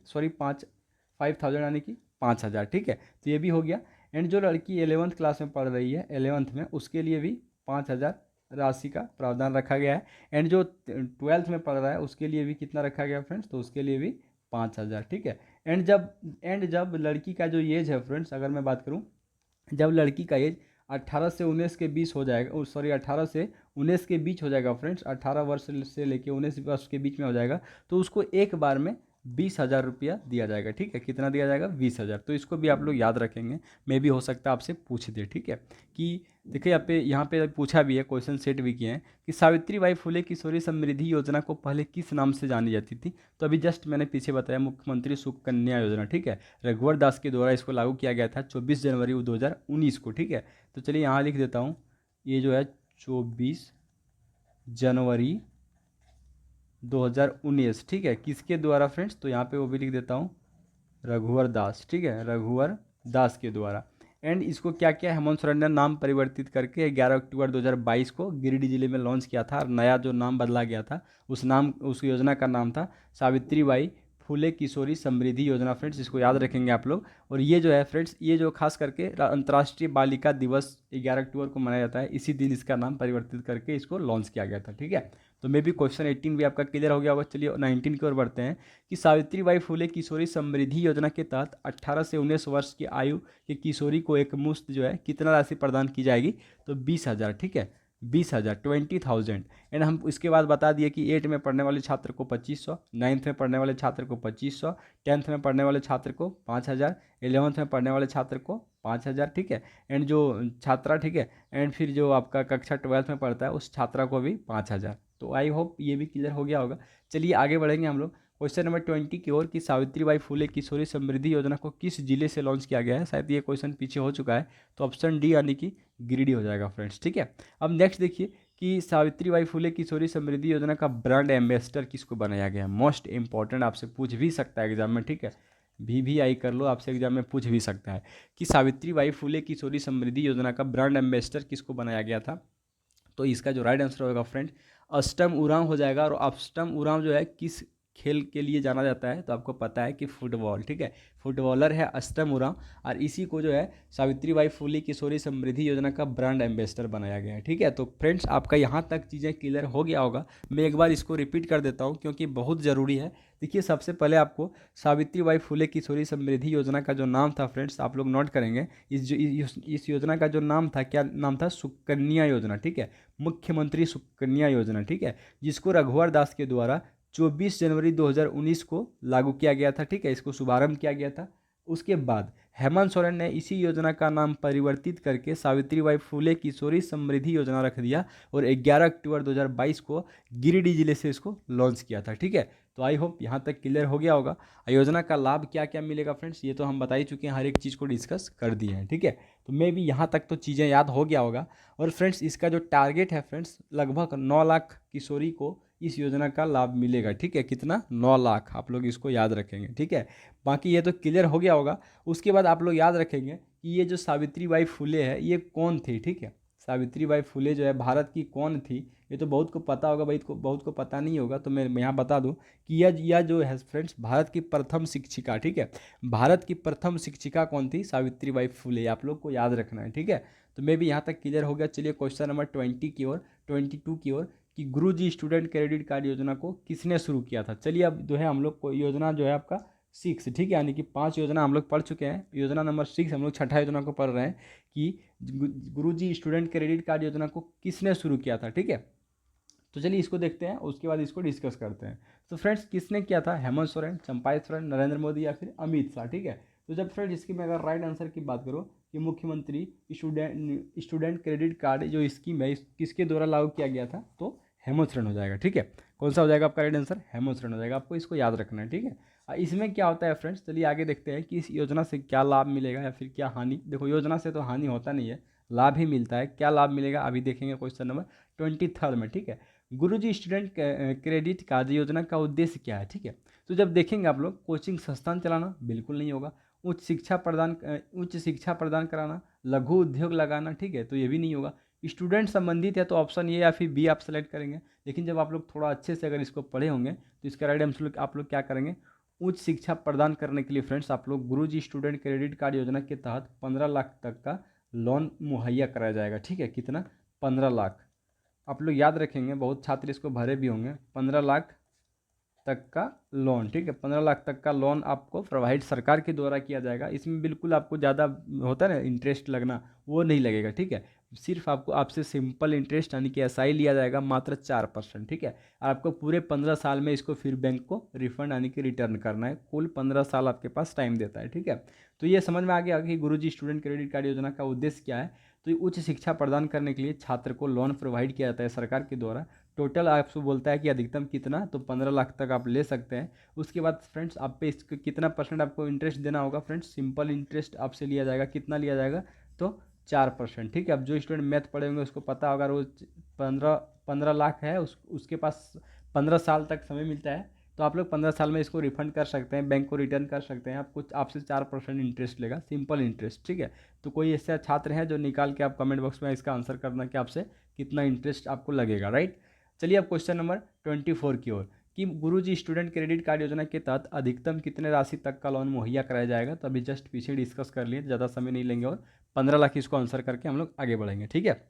5000 यानी कि 5000, ठीक है। तो ये भी हो गया। एंड जो लड़की 11th क्लास में पढ़ रही है 11th में उसके लिए भी 5000 राशि का प्रावधान रखा गया है। एंड जो 12th में पढ़ रहा है उसके लिए भी कितना रखा गया फ्रेंड्स? तो उसके लिए भी 5000, ठीक है। एंड जब लड़की का जो एज है फ्रेंड्स अगर मैं बात करूं, जब लड़की का एज 18 से 19 के बीच हो जाएगा, 18 से 19 के बीच हो जाएगा फ्रेंड्स, 18 वर्ष से लेके 19 वर्ष के बीच में हो जाएगा तो उसको एक बार में 20,000 रुपया दिया जाएगा। ठीक है, कितना दिया जाएगा? 20,000। तो इसको भी आप लोग याद रखेंगे, मे भी हो सकता है आपसे पूछ दे। ठीक है, कि देखिए यहाँ पे पूछा भी है, क्वेश्चन सेट भी किए हैं कि सावित्रीबाई फुले किशोरी समृद्धि योजना को पहले किस नाम से जानी जाती थी। तो अभी जस्ट मैंने पीछे बताया, मुख्यमंत्री सुकन्या योजना। ठीक है, रघुवर दास के द्वारा इसको लागू किया गया था 24 जनवरी 2019 को। ठीक है, तो चलिए यहाँ लिख देता हूँ, ये जो है 24 जनवरी 2019। ठीक है, किसके द्वारा फ्रेंड्स? तो यहाँ पे वो भी लिख देता हूँ, रघुवर दास। ठीक है, रघुवर दास के द्वारा। एंड इसको क्या किया, हेमंत सोरेन ने नाम परिवर्तित करके 11 अक्टूबर 2022 को गिरिडीह जिले में लॉन्च किया था। और नया जो नाम बदला गया था, उस योजना का नाम था सावित्रीबाई फुले किशोरी समृद्धि योजना। फ्रेंड्स, इसको याद रखेंगे आप लोग। और ये जो है फ्रेंड्स, ये जो खास करके अंतर्राष्ट्रीय बालिका दिवस 11 अक्टूबर को मनाया जाता है, इसी दिन इसका नाम परिवर्तित करके इसको लॉन्च किया गया था। ठीक है, तो मे भी क्वेश्चन 18 भी आपका क्लियर हो गया होगा। चलिए 19 की ओर बढ़ते हैं कि सावित्रीबाई फुले किशोरी समृद्धि योजना के तहत 18 से 19 वर्ष की आयु के किशोरी को एक मुश्त जो है कितना राशि प्रदान की जाएगी? तो 20,000। ठीक है, 20,000, 20,000। एंड हम इसके बाद बता दिए कि 8 में पढ़ने वाले छात्र को 2500, 9th में पढ़ने वाले छात्र को 2500, 10th में पढ़ने वाले छात्र को 5,000, 11th में पढ़ने वाले छात्र को 5,000। ठीक है, एंड जो छात्रा, ठीक है, एंड फिर जो आपका कक्षा 12th में पढ़ता है उस छात्रा को भी 5,000। तो आई होप ये भी क्लियर हो गया होगा। चलिए आगे बढ़ेंगे हम लोग क्वेश्चन नंबर 20 की ओर कि सावित्रीबाई फुले किशोरी समृद्धि योजना को किस जिले से लॉन्च किया गया है। शायद ये क्वेश्चन पीछे हो चुका है, तो ऑप्शन डी यानी कि गिरिडीह हो जाएगा फ्रेंड्स। ठीक है, अब नेक्स्ट देखिए कि सावित्रीबाई फुले किशोरी समृद्धि योजना का ब्रांड एम्बेसडर किसको बनाया गया है। मोस्ट इंपॉर्टेंट, आपसे पूछ भी सकता है एग्जाम में। ठीक है, VVI कर लो, आपसे एग्जाम में पूछ भी सकता है कि सावित्रीबाई फुले किशोरी समृद्धि योजना का ब्रांड एम्बेसडर किसको बनाया गया था। तो इसका जो राइट आंसर होगा फ्रेंड, अष्टम उरांव हो जाएगा। और अष्टम उरांव जो है किस खेल के लिए जाना जाता है? तो आपको पता है कि फुटबॉल। ठीक है, फुटबॉलर है अष्टम उरांव, और इसी को जो है सावित्रीबाई फुले किशोरी समृद्धि योजना का ब्रांड एम्बेसडर बनाया गया है। ठीक है, तो फ्रेंड्स आपका यहाँ तक चीज़ें क्लियर हो गया होगा। मैं एक बार इसको रिपीट कर देता हूँ क्योंकि बहुत ज़रूरी है। देखिए, सबसे पहले आपको सावित्रीबाई फुले किशोरी समृद्धि योजना का जो नाम था फ्रेंड्स, आप लोग नोट करेंगे। इस योजना का जो नाम था, क्या नाम था? सुकन्या योजना। ठीक है, मुख्यमंत्री सुकन्या योजना। ठीक है, जिसको रघुवर दास के द्वारा 24 जनवरी 2019 को लागू किया गया था। ठीक है, इसको शुभारंभ किया गया था। उसके बाद हेमंत सोरेन ने इसी योजना का नाम परिवर्तित करके सावित्रीबाई फुले किशोरी समृद्धि योजना रख दिया और 11 अक्टूबर 2022 को गिरिडीह जिले से इसको लॉन्च किया था। ठीक है, तो आई होप यहाँ तक क्लियर हो गया होगा। योजना का लाभ क्या क्या मिलेगा फ्रेंड्स, ये तो हम बता ही चुके हैं, हर एक चीज़ को डिस्कस कर दिए हैं। ठीक है, तो मे भी यहाँ तक तो चीज़ें याद हो गया होगा। और फ्रेंड्स इसका जो टारगेट है फ्रेंड्स, लगभग 9 लाख किशोरी को इस योजना का लाभ मिलेगा। ठीक है, कितना? 9 लाख। आप लोग इसको याद रखेंगे। ठीक है, बाकी ये तो क्लियर हो गया होगा। उसके बाद आप लोग याद रखेंगे कि ये जो सावित्रीबाई फुले है ये कौन थी। ठीक है, सावित्रीबाई फुले जो है भारत की कौन थी, ये तो बहुत को पता होगा, भाई को बहुत को पता नहीं होगा। तो मैं यहाँ बता दूँ कि यह जो है फ्रेंड्स भारत की प्रथम शिक्षिका। ठीक है, भारत की प्रथम शिक्षिका कौन थी? सावित्रीबाई फुले। आप लोग को याद रखना है। ठीक है, तो मैं भी यहाँ तक क्लियर हो गया। चलिए क्वेश्चन नंबर 20 की ओर, 22 की ओर कि गुरुजी स्टूडेंट क्रेडिट कार्ड योजना को किसने शुरू किया था। चलिए अब जो है हम लोग को योजना जो है आपका 6, ठीक है, यानी कि 5 योजना हम लोग पढ़ चुके हैं। योजना नंबर 6 हम लोग छठा योजना को पढ़ रहे हैं कि गुरुजी स्टूडेंट क्रेडिट कार्ड योजना को किसने शुरू किया था। ठीक है, तो चलिए इसको देखते हैं, उसके बाद इसको डिस्कस करते हैं। तो फ्रेंड्स किसने किया था? हेमंत सोरेन, चंपाइत सोरेन, नरेंद्र मोदी या फिर अमित शाह। ठीक है, तो जब फ्रेंड्स इसकी मैं अगर राइट आंसर की बात करूँ कि मुख्यमंत्री स्टूडेंट क्रेडिट कार्ड जो स्कीम है किसके द्वारा लागू किया गया था, तो हेमंत सोरेन हो जाएगा। ठीक है, कौन सा हो जाएगा आपका राइट आंसर? हेमंत सोरेन हो जाएगा। आपको इसको याद रखना है। ठीक है, इसमें क्या होता है फ्रेंड्स, चलिए आगे देखते हैं कि इस योजना से क्या लाभ मिलेगा या फिर क्या हानि। देखो, योजना से तो हानि होता नहीं है, लाभ ही मिलता है। क्या लाभ मिलेगा अभी देखेंगे क्वेश्चन नंबर 23 में। ठीक है, गुरुजी स्टूडेंट क्रेडिट कार्ड योजना का उद्देश्य क्या है। ठीक है, तो जब देखेंगे आप लोग, कोचिंग संस्थान चलाना बिल्कुल नहीं होगा, उच्च शिक्षा प्रदान कराना, लघु उद्योग लगाना। ठीक है, तो ये भी नहीं होगा। स्टूडेंट संबंधित है तो ऑप्शन ए या फिर बी आप सेलेक्ट करेंगे। लेकिन जब आप लोग थोड़ा अच्छे से अगर इसको पढ़े होंगे तो इसका राइट आंसर आप लोग क्या करेंगे? उच्च शिक्षा प्रदान करने के लिए फ्रेंड्स आप लोग गुरुजी स्टूडेंट क्रेडिट कार्ड योजना के तहत 15 लाख तक का लोन मुहैया कराया जाएगा। ठीक है, कितना? 15 लाख। आप लोग याद रखेंगे, बहुत छात्र इसको भरे भी होंगे। 15 लाख तक का लोन। ठीक है, 15 लाख तक का लोन आपको प्रोवाइड सरकार के द्वारा किया जाएगा। इसमें बिल्कुल आपको ज़्यादा होता है ना इंटरेस्ट लगना, वो नहीं लगेगा। ठीक है, सिर्फ आपको आपसे सिंपल इंटरेस्ट यानी कि एसआई लिया जाएगा मात्र 4%, ठीक है। और आपको पूरे 15 साल में इसको फिर बैंक को रिफंड यानी कि रिटर्न करना है। कुल 15 साल आपके पास टाइम देता है, ठीक है। तो ये समझ में आ गया कि गुरुजी स्टूडेंट क्रेडिट कार्ड योजना का उद्देश्य क्या है। तो ये उच्च शिक्षा प्रदान करने के लिए छात्र को लोन प्रोवाइड किया जाता है सरकार के द्वारा। टोटल आपसे बोलता है कि अधिकतम कितना, तो 15 लाख तक आप ले सकते हैं। उसके बाद फ्रेंड्स आप पे इसको कितना परसेंट आपको इंटरेस्ट देना होगा फ्रेंड्स, सिंपल इंटरेस्ट आपसे लिया जाएगा। कितना लिया जाएगा, तो 4%, ठीक है। अब जो स्टूडेंट मैथ पढ़े होंगे उसको पता होगा, रोज 15 लाख है उसके पास 15 साल तक समय मिलता है। तो आप लोग 15 साल में इसको रिफंड कर सकते हैं, बैंक को रिटर्न कर सकते हैं। आपको आपसे 4% इंटरेस्ट लेगा, सिंपल इंटरेस्ट, ठीक है। तो कोई ऐसे छात्र हैं जो निकाल के आप कमेंट बॉक्स में इसका आंसर करना कि आपसे कितना इंटरेस्ट आपको लगेगा, राइट। चलिए अब क्वेश्चन नंबर 24 की ओर, कि गुरुजी स्टूडेंट क्रेडिट कार्ड योजना के तहत अधिकतम कितने राशि तक का लोन मुहैया कराया जाएगा। तो अभी जस्ट पीछे डिस्कस कर लिए, ज़्यादा समय नहीं लेंगे और 15 लाख इसको आंसर करके हम लोग आगे बढ़ेंगे, ठीक है।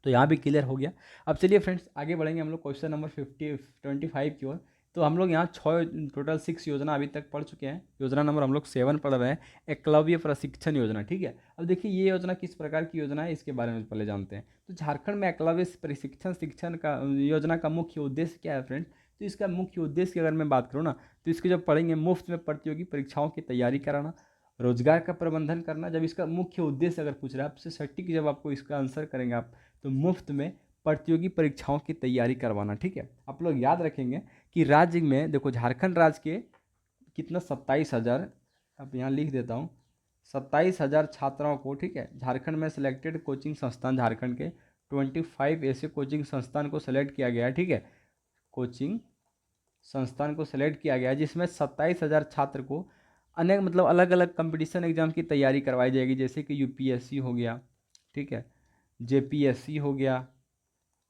तो यहाँ भी क्लियर हो गया। अब चलिए फ्रेंड्स आगे बढ़ेंगे हम लोग क्वेश्चन नंबर 25 की ओर। तो हम लोग यहाँ 6 योजना अभी तक पढ़ चुके हैं। योजना नंबर हम लोग 7 पढ़ रहे हैं, एकलव्य प्रशिक्षण योजना, ठीक है। अब देखिए ये योजना किस प्रकार की योजना है इसके बारे में पहले जानते हैं। तो झारखंड में एकलव्य प्रशिक्षण शिक्षण का योजना का मुख्य उद्देश्य क्या है फ्रेंड्स। तो इसका मुख्य उद्देश्य की अगर मैं बात करूँ ना, तो इसके जब पढ़ेंगे, मुफ्त में प्रतियोगी परीक्षाओं की तैयारी कराना, रोजगार का प्रबंधन करना। जब इसका मुख्य उद्देश्य अगर पूछ रहा है आपसे सटीक, जब आपको इसका आंसर करेंगे आप, तो मुफ्त में प्रतियोगी परीक्षाओं की तैयारी करवाना, ठीक है। आप लोग याद रखेंगे कि राज्य में देखो झारखंड राज्य के कितना 27,000, अब यहाँ लिख देता हूँ, 27,000 छात्राओं को, ठीक है, झारखंड में सिलेक्टेड कोचिंग संस्थान, झारखंड के 25 ऐसे कोचिंग संस्थान को सेलेक्ट किया गया है, ठीक है। कोचिंग संस्थान को सेलेक्ट किया गया है जिसमें 27,000 छात्र को अनेक मतलब अलग अलग कंपटीशन एग्जाम की तैयारी करवाई जाएगी, जैसे कि यूपीएससी हो गया, ठीक है, जेपीएससी हो गया,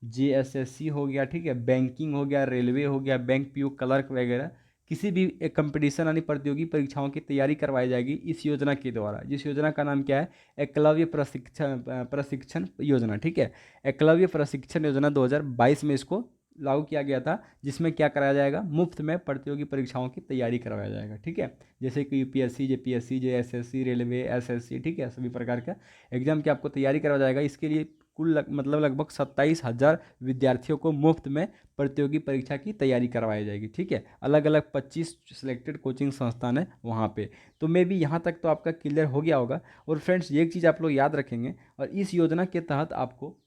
जेएसएससी हो गया, ठीक है, बैंकिंग हो गया, रेलवे हो गया, बैंक पीओ क्लर्क वगैरह, किसी भी एक कंपटीशन यानी प्रतियोगी परीक्षाओं की तैयारी करवाई जाएगी इस योजना के द्वारा, जिस योजना का नाम क्या है, एकलव्य प्रशिक्षण योजना, ठीक है। एकलव्य प्रशिक्षण योजना 2022 में इसको लागू किया गया था, जिसमें क्या कराया जाएगा, मुफ्त में प्रतियोगी परीक्षाओं की तैयारी करवाया जाएगा, ठीक है। जैसे कि UPSC, JPSC, JSSC, railway, SSC, ठीक है, सभी प्रकार का एग्जाम की आपको तैयारी करवाया जाएगा। इसके लिए कुल मतलब लगभग 27,000 विद्यार्थियों को मुफ्त में प्रतियोगी परीक्षा की तैयारी करवाई जाएगी, ठीक है। अलग अलग 25 सिलेक्टेड कोचिंग संस्थान है वहाँ पे। तो मे भी यहाँ तक तो आपका क्लियर हो गया होगा। और फ्रेंड्स ये एक चीज़ आप लोग याद रखेंगे, और इस योजना के तहत आपको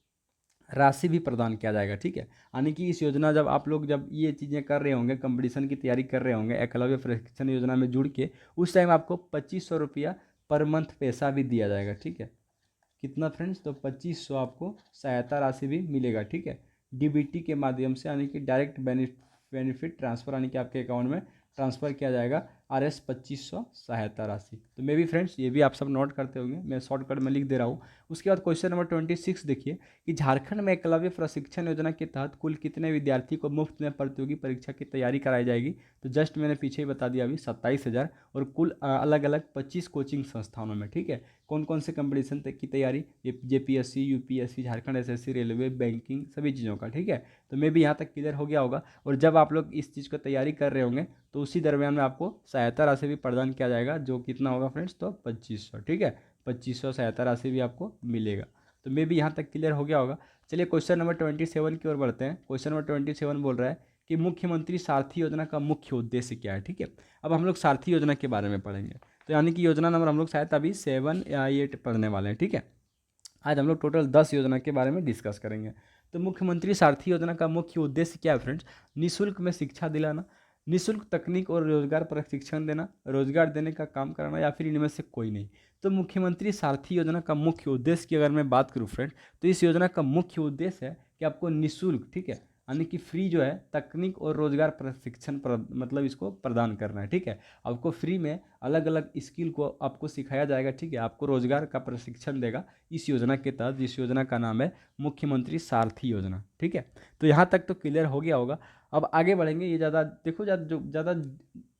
राशि भी प्रदान किया जाएगा, ठीक है। यानी कि इस योजना जब ये चीज़ें कर रहे होंगे, कंपटीशन की तैयारी कर रहे होंगे, एकलव्य प्रशिक्षण योजना में जुड़ के, उस टाइम आपको 2500 रुपया पर मंथ पैसा भी दिया जाएगा, ठीक है। कितना फ्रेंड्स, तो 2500 आपको सहायता राशि भी मिलेगा, ठीक है, डीबीटी के माध्यम से, यानी कि डायरेक्ट बेनिफिट ट्रांसफर, यानी कि आपके अकाउंट में ट्रांसफ़र किया जाएगा RS 2500 सहायता राशि। तो मे भी फ्रेंड्स ये भी आप सब नोट करते होंगे, मैं शॉर्टकट में लिख दे रहा हूँ। उसके बाद क्वेश्चन नंबर 26 देखिए, कि झारखंड में एकलव्य प्रशिक्षण योजना के तहत कुल कितने विद्यार्थी को मुफ्त में प्रतियोगी परीक्षा की तैयारी कराई जाएगी। तो जस्ट मैंने पीछे ही बता दिया अभी, 27,000, और कुल अलग अलग 25 कोचिंग संस्थानों में, ठीक है। कौन कौन से कंपटीशन तक की तैयारी, JPSC, UPSC, Jharkhand SSC, railway, banking, सभी चीज़ों का, ठीक है। तो मे भी यहाँ तक क्लियर हो गया होगा। और जब आप लोग इस चीज़ को तैयारी कर रहे होंगे तो उसी दरमियान में आपको सहायता राशि भी प्रदान किया जाएगा, जो कितना होगा फ्रेंड्स, तो 2500, ठीक है, 2500 सहायता राशि भी आपको मिलेगा। तो मे भी यहाँ तक क्लियर हो गया होगा। चलिए क्वेश्चन नंबर 27 की ओर बढ़ते हैं। क्वेश्चन नंबर 27 बोल रहा है कि मुख्यमंत्री सारथी योजना का मुख्य उद्देश्य क्या है, ठीक है। अब हम लोग सारथी योजना के बारे में पढ़ेंगे। तो यानी कि योजना नंबर हम लोग शायद अभी 7 या 8 पढ़ने वाले हैं, ठीक है। आज हम लोग टोटल 10 योजना के बारे में डिस्कस करेंगे। तो मुख्यमंत्री सारथी योजना का मुख्य उद्देश्य क्या है फ्रेंड्स, निःशुल्क में शिक्षा दिलाना, निःशुल्क तकनीक और रोजगार प्रशिक्षण देना, रोजगार देने का काम कराना, या फिर इनमें से कोई नहीं। तो मुख्यमंत्री सारथी योजना का मुख्य उद्देश्य की अगर मैं बात करूँ फ्रेंड, तो इस योजना का मुख्य उद्देश्य है कि आपको निःशुल्क, ठीक है, यानी कि फ्री जो है तकनीक और रोजगार प्रशिक्षण मतलब इसको प्रदान करना है, ठीक है। आपको फ्री में अलग अलग स्किल को आपको सिखाया जाएगा, ठीक है, आपको रोजगार का प्रशिक्षण देगा इस योजना के तहत, जिस योजना का नाम है मुख्यमंत्री सारथी योजना, ठीक है। तो यहाँ तक तो क्लियर हो गया होगा। अब आगे बढ़ेंगे, ये ज़्यादा देखो, ज़्यादा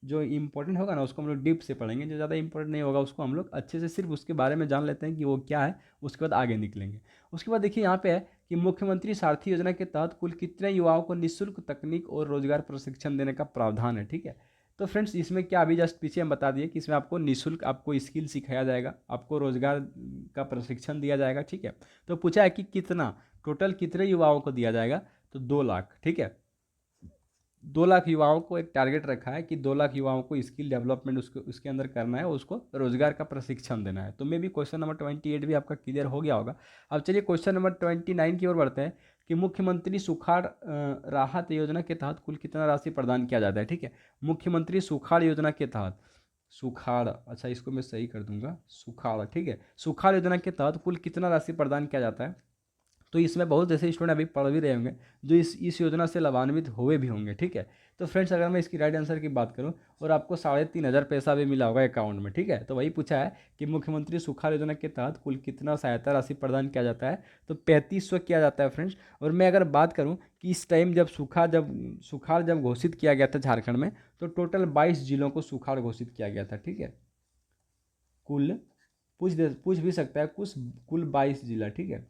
जो इम्पोर्टेंट होगा ना उसको हम लोग डीप से पढ़ेंगे, जो ज़्यादा इंपॉर्टेंट नहीं होगा उसको हम लोग अच्छे से सिर्फ उसके बारे में जान लेते हैं कि वो क्या है, उसके बाद आगे निकलेंगे। उसके बाद देखिए यहाँ पे है कि मुख्यमंत्री सारथी योजना के तहत कुल कितने युवाओं को निःशुल्क तकनीक और रोजगार प्रशिक्षण देने का प्रावधान है, ठीक है। तो फ्रेंड्स इसमें क्या अभी जस्ट पीछे हम बता दिए कि इसमें आपको निःशुल्क आपको स्किल सिखाया जाएगा, आपको रोजगार का प्रशिक्षण दिया जाएगा, ठीक है। तो पूछा है कि कितना, टोटल कितने युवाओं को दिया जाएगा, तो 2 लाख, ठीक है। 2 लाख युवाओं को एक टारगेट रखा है कि 2 लाख युवाओं को स्किल डेवलपमेंट उसके अंदर करना है, उसको रोजगार का प्रशिक्षण देना है। तो मे भी क्वेश्चन नंबर 28 भी आपका क्लियर हो गया होगा। अब चलिए क्वेश्चन नंबर 29 की ओर बढ़ते हैं कि मुख्यमंत्री सुखाड़ राहत योजना के तहत कुल कितना राशि प्रदान किया जाता है, ठीक है। मुख्यमंत्री सुखाड़ योजना के तहत, सुखाड़, अच्छा इसको मैं सही कर दूंगा, सुखाड़, ठीक है। सुखाड़ योजना के तहत कुल कितना राशि प्रदान किया जाता है। तो इसमें बहुत ऐसे स्टूडेंट अभी पढ़ भी रहे होंगे जो इस योजना से लाभान्वित हुए भी होंगे, ठीक है। तो फ्रेंड्स अगर मैं इसकी राइट आंसर की बात करूं, और आपको 3,500 पैसा भी मिला होगा अकाउंट में, ठीक है। तो वही पूछा है कि मुख्यमंत्री सुखाड़ योजना के तहत कुल कितना सहायता राशि प्रदान किया जाता है, तो 3500 किया जाता है फ्रेंड्स। और मैं अगर बात करूँ कि इस टाइम जब सुखाड़ जब घोषित किया गया था झारखंड में, तो टोटल 22 जिलों को सुखाड़ घोषित किया गया था, ठीक है। कुल पूछ भी सकता है, कुल 22 जिला, ठीक है।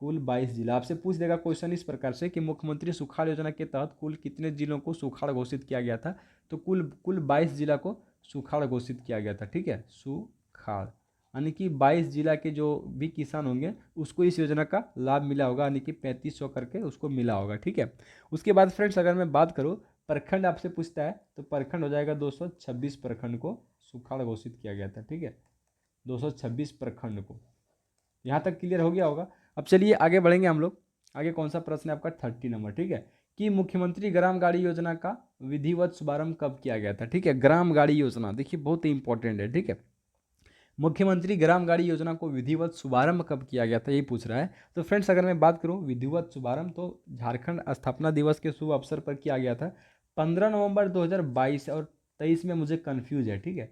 कुल 22 जिला आपसे पूछ देगा क्वेश्चन इस प्रकार से कि मुख्यमंत्री सुखाड़ योजना के तहत कुल कितने जिलों को सुखाड़ घोषित किया गया था, तो कुल कुल 22 जिला को सुखाड़ घोषित किया गया था, ठीक है। सुखाड़ यानी कि 22 जिला के जो भी किसान होंगे उसको इस योजना का लाभ मिला होगा, यानी कि 3500 करके उसको मिला होगा, ठीक है। उसके बाद फ्रेंड्स अगर मैं बात करूँ प्रखंड आपसे पूछता है, तो प्रखंड हो जाएगा 226 प्रखंड को सुखाड़ घोषित किया गया था, ठीक है। 226 प्रखंड को, यहाँ तक क्लियर हो गया होगा। अब चलिए आगे बढ़ेंगे हम लोग। आगे कौन सा प्रश्न है आपका 30 नंबर, ठीक है, कि मुख्यमंत्री ग्राम गाड़ी योजना का विधिवत शुभारंभ कब किया गया था, ठीक है। ग्राम गाड़ी योजना देखिए बहुत ही इंपॉर्टेंट है, ठीक है। मुख्यमंत्री ग्राम गाड़ी योजना को विधिवत शुभारंभ कब किया गया था, यही पूछ रहा है। तो फ्रेंड्स अगर मैं बात करूं विधिवत शुभारंभ, तो झारखंड स्थापना दिवस के शुभ अवसर पर किया गया था 15 नवंबर 2022 और 23 में मुझे कन्फ्यूज है, ठीक है।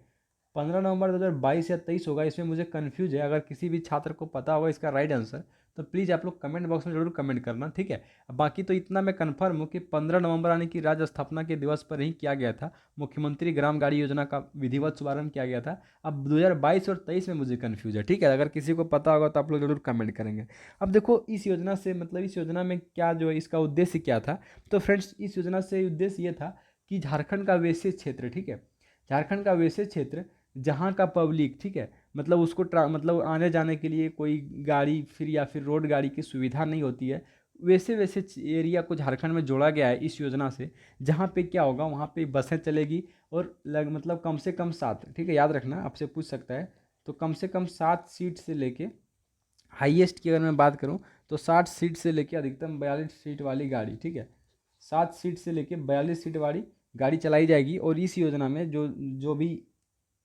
15 नवंबर 2022 या 23 होगा, इसमें मुझे कन्फ्यूज है। अगर किसी भी छात्र को पता होगा इसका राइट आंसर, तो प्लीज़ आप लोग कमेंट बॉक्स में जरूर कमेंट करना, ठीक है। बाकी तो इतना मैं कंफर्म हूँ कि 15 नवंबर यानी कि राज्य स्थापना के दिवस पर ही किया गया था, मुख्यमंत्री ग्राम गाड़ी योजना का विधिवत शुभारंभ किया गया था। अब 2022 और 23 में मुझे कन्फ्यूज है, ठीक है। अगर किसी को पता होगा तो आप लोग जरूर कमेंट करेंगे। अब देखो इस योजना से मतलब इस योजना में क्या जो है इसका उद्देश्य क्या था, तो फ्रेंड्स इस योजना से उद्देश्य ये था कि झारखंड का वैसे क्षेत्र, ठीक है, झारखंड का वैसे क्षेत्र जहाँ का पब्लिक, ठीक है, मतलब उसको मतलब आने जाने के लिए कोई गाड़ी फिर या फिर रोड गाड़ी की सुविधा नहीं होती है, वैसे वैसे एरिया को झारखंड में जोड़ा गया है इस योजना से, जहाँ पे क्या होगा वहाँ पे बसें चलेगी और मतलब कम से कम 7, ठीक है, याद रखना आपसे पूछ सकता है। तो कम से कम 7 सीट से लेके हाईएस्ट की अगर मैं बात करूँ तो 60 सीट से लेके अधिकतम 42 सीट वाली गाड़ी, ठीक है, 7 सीट से लेके 42 सीट वाली गाड़ी चलाई जाएगी। और इस योजना में जो जो भी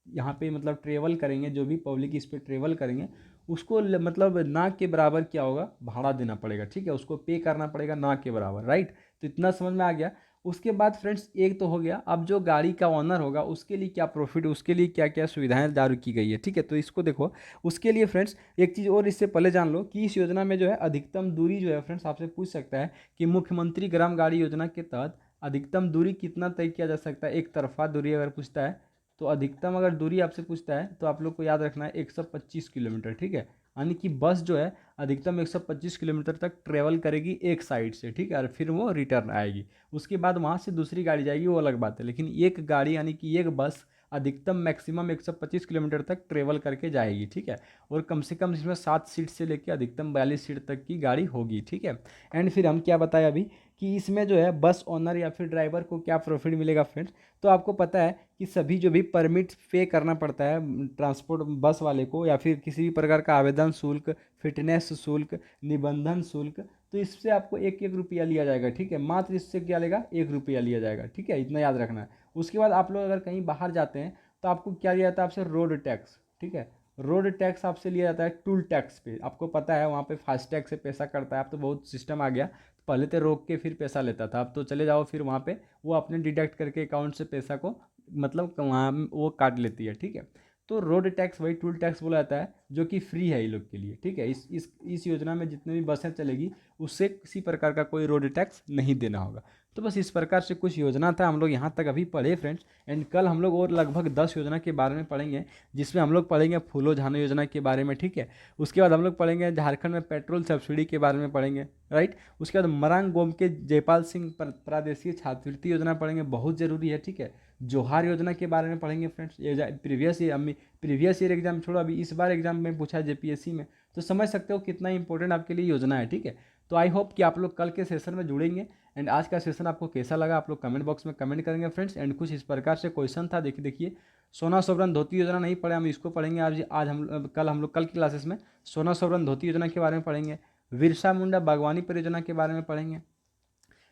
यहाँ पे मतलब ट्रेवल करेंगे, जो भी पब्लिक इस पे ट्रेवल करेंगे उसको मतलब ना के बराबर क्या होगा भाड़ा देना पड़ेगा, ठीक है, उसको पे करना पड़ेगा ना के बराबर, राइट। तो इतना समझ में आ गया। उसके बाद फ्रेंड्स एक तो हो गया, अब जो गाड़ी का ऑनर होगा उसके लिए क्या प्रॉफिट, उसके लिए क्या क्या सुविधाएं लागू की गई है, ठीक है। तो इसको देखो, उसके लिए फ्रेंड्स एक चीज़ और इससे पहले जान लो कि इस योजना में जो है अधिकतम दूरी जो है फ्रेंड्स आपसे पूछ सकता है कि मुख्यमंत्री ग्राम गाड़ी योजना के तहत अधिकतम दूरी कितना तय किया जा सकता है, एक तरफा दूरी अगर पूछता है तो अधिकतम अगर दूरी आपसे पूछता है तो आप लोग को याद रखना है 125 किलोमीटर, ठीक है। यानी कि बस जो है अधिकतम 125 किलोमीटर तक ट्रेवल करेगी एक साइड से, ठीक है, और फिर वो रिटर्न आएगी। उसके बाद वहाँ से दूसरी गाड़ी जाएगी, वो अलग बात है, लेकिन एक गाड़ी यानी कि एक बस अधिकतम मैक्सिमम 125 किलोमीटर तक ट्रेवल करके जाएगी, ठीक है। और कम से कम इसमें 7 सीट से लेकर अधिकतम 42 सीट तक की गाड़ी होगी, ठीक है। एंड फिर हम क्या बताएं अभी कि इसमें जो है बस ओनर या फिर ड्राइवर को क्या प्रॉफिट मिलेगा फ्रेंड्स। तो आपको पता है कि सभी जो भी परमिट पे करना पड़ता है ट्रांसपोर्ट बस वाले को, या फिर किसी भी प्रकार का आवेदन शुल्क, फिटनेस शुल्क, निबंधन शुल्क, तो इससे आपको 1-1 रुपया लिया जाएगा, ठीक है। मात्र इससे क्या लेगा 1 रुपया लिया जाएगा, ठीक है, इतना याद रखना है। उसके बाद आप लोग अगर कहीं बाहर जाते हैं तो आपको क्या लिया जाता है आपसे रोड टैक्स, ठीक है। रोड टैक्स आपसे लिया जाता है टूल टैक्स पे, आपको पता है वहाँ पे फास्टैग से पैसा कटता है। अब तो बहुत सिस्टम आ गया, पहले तो रोक के फिर पैसा लेता था, अब तो चले जाओ फिर वहाँ पे वो अपने डिडक्ट करके अकाउंट से पैसा को मतलब वहाँ वो काट लेती है, ठीक है। तो रोड टैक्स वही टूल टैक्स बोला जाता है जो कि फ्री है ये लोग के लिए, ठीक है। इस योजना में जितने भी बसें चलेगी उससे किसी प्रकार का कोई रोड टैक्स नहीं देना होगा। तो बस इस प्रकार से कुछ योजना था, हम लोग यहाँ तक अभी पढ़े फ्रेंड्स। एंड कल हम लोग और लगभग 10 योजना के बारे में पढ़ेंगे, जिसमें हम लोग पढ़ेंगे फूलो झानो योजना के बारे में, ठीक है। उसके बाद हम लोग पढ़ेंगे झारखंड में पेट्रोल सब्सिडी के बारे में पढ़ेंगे, राइट। उसके बाद मरांग गोम के जयपाल सिंह प्रादेशिक छात्रवृत्ति योजना पढ़ेंगे, बहुत जरूरी है, ठीक है। जोहार योजना के बारे में पढ़ेंगे फ्रेंड्स। ये प्रीवियस ईयर एग्जाम छोड़ो, अभी इस बार एग्जाम में पूछा है जेपीएससी में, तो समझ सकते हो कितना इंपॉर्टेंट आपके लिए योजना है, ठीक है। तो आई होप कि आप लोग कल के सेशन में जुड़ेंगे। एंड आज का सेशन आपको कैसा लगा आप लोग कमेंट बॉक्स में कमेंट करेंगे फ्रेंड्स। एंड कुछ इस प्रकार से क्वेश्चन था, देखिए सोना सोवरन धोती योजना नहीं पढ़े, हम इसको पढ़ेंगे आज हम लोग कल की क्लासेस में सोना सोवरन धोती योजना के बारे में पढ़ेंगे, बिरसा मुंडा बागवानी परियोजना के बारे में पढ़ेंगे,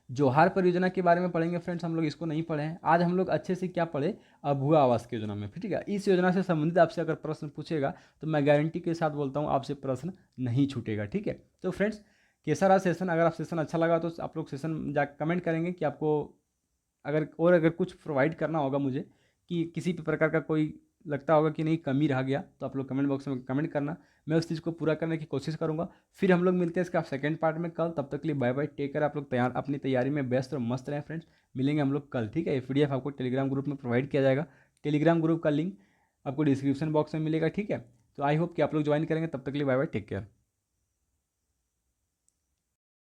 जोहार परियोजना के बारे में पढ़ेंगे फ्रेंड्स। हम लोग इसको नहीं पढ़े हैं। आज हम लोग अच्छे से क्या पढ़े, अभुआ आवास की योजना में, ठीक है। इस योजना से संबंधित आपसे अगर प्रश्न पूछेगा तो मैं गारंटी के साथ बोलता हूँ आपसे प्रश्न नहीं छूटेगा, ठीक है। तो फ्रेंड्स कैसा रहा सेशन, अगर आप सेशन अच्छा लगा तो आप लोग सेशन जा कमेंट करेंगे कि आपको अगर कुछ प्रोवाइड करना होगा मुझे, कि किसी भी प्रकार का कोई लगता होगा कि नहीं कमी रह गया, तो आप लोग कमेंट बॉक्स में कमेंट करना, मैं उस चीज़ को पूरा करने की कोशिश करूंगा। फिर हम लोग मिलते हैं इसका सेकंड पार्ट में कल, तब तक के लिए बाय बाय, टेक केयर। आप लोग तैयार अपनी तैयारी में व्यस्त और मस्त रहें फ्रेंड्स। मिलेंगे हम लोग कल, ठीक है। ये PDF आपको टेलीग्राम ग्रुप में प्रोवाइड किया जाएगा, टेलीग्राम ग्रुप का लिंक आपको डिस्क्रिप्शन बॉक्स में मिलेगा, ठीक है। तो आई होप कि आप लोग ज्वाइन करेंगे, तब तक के लिए बाय बाय, टेक केयर।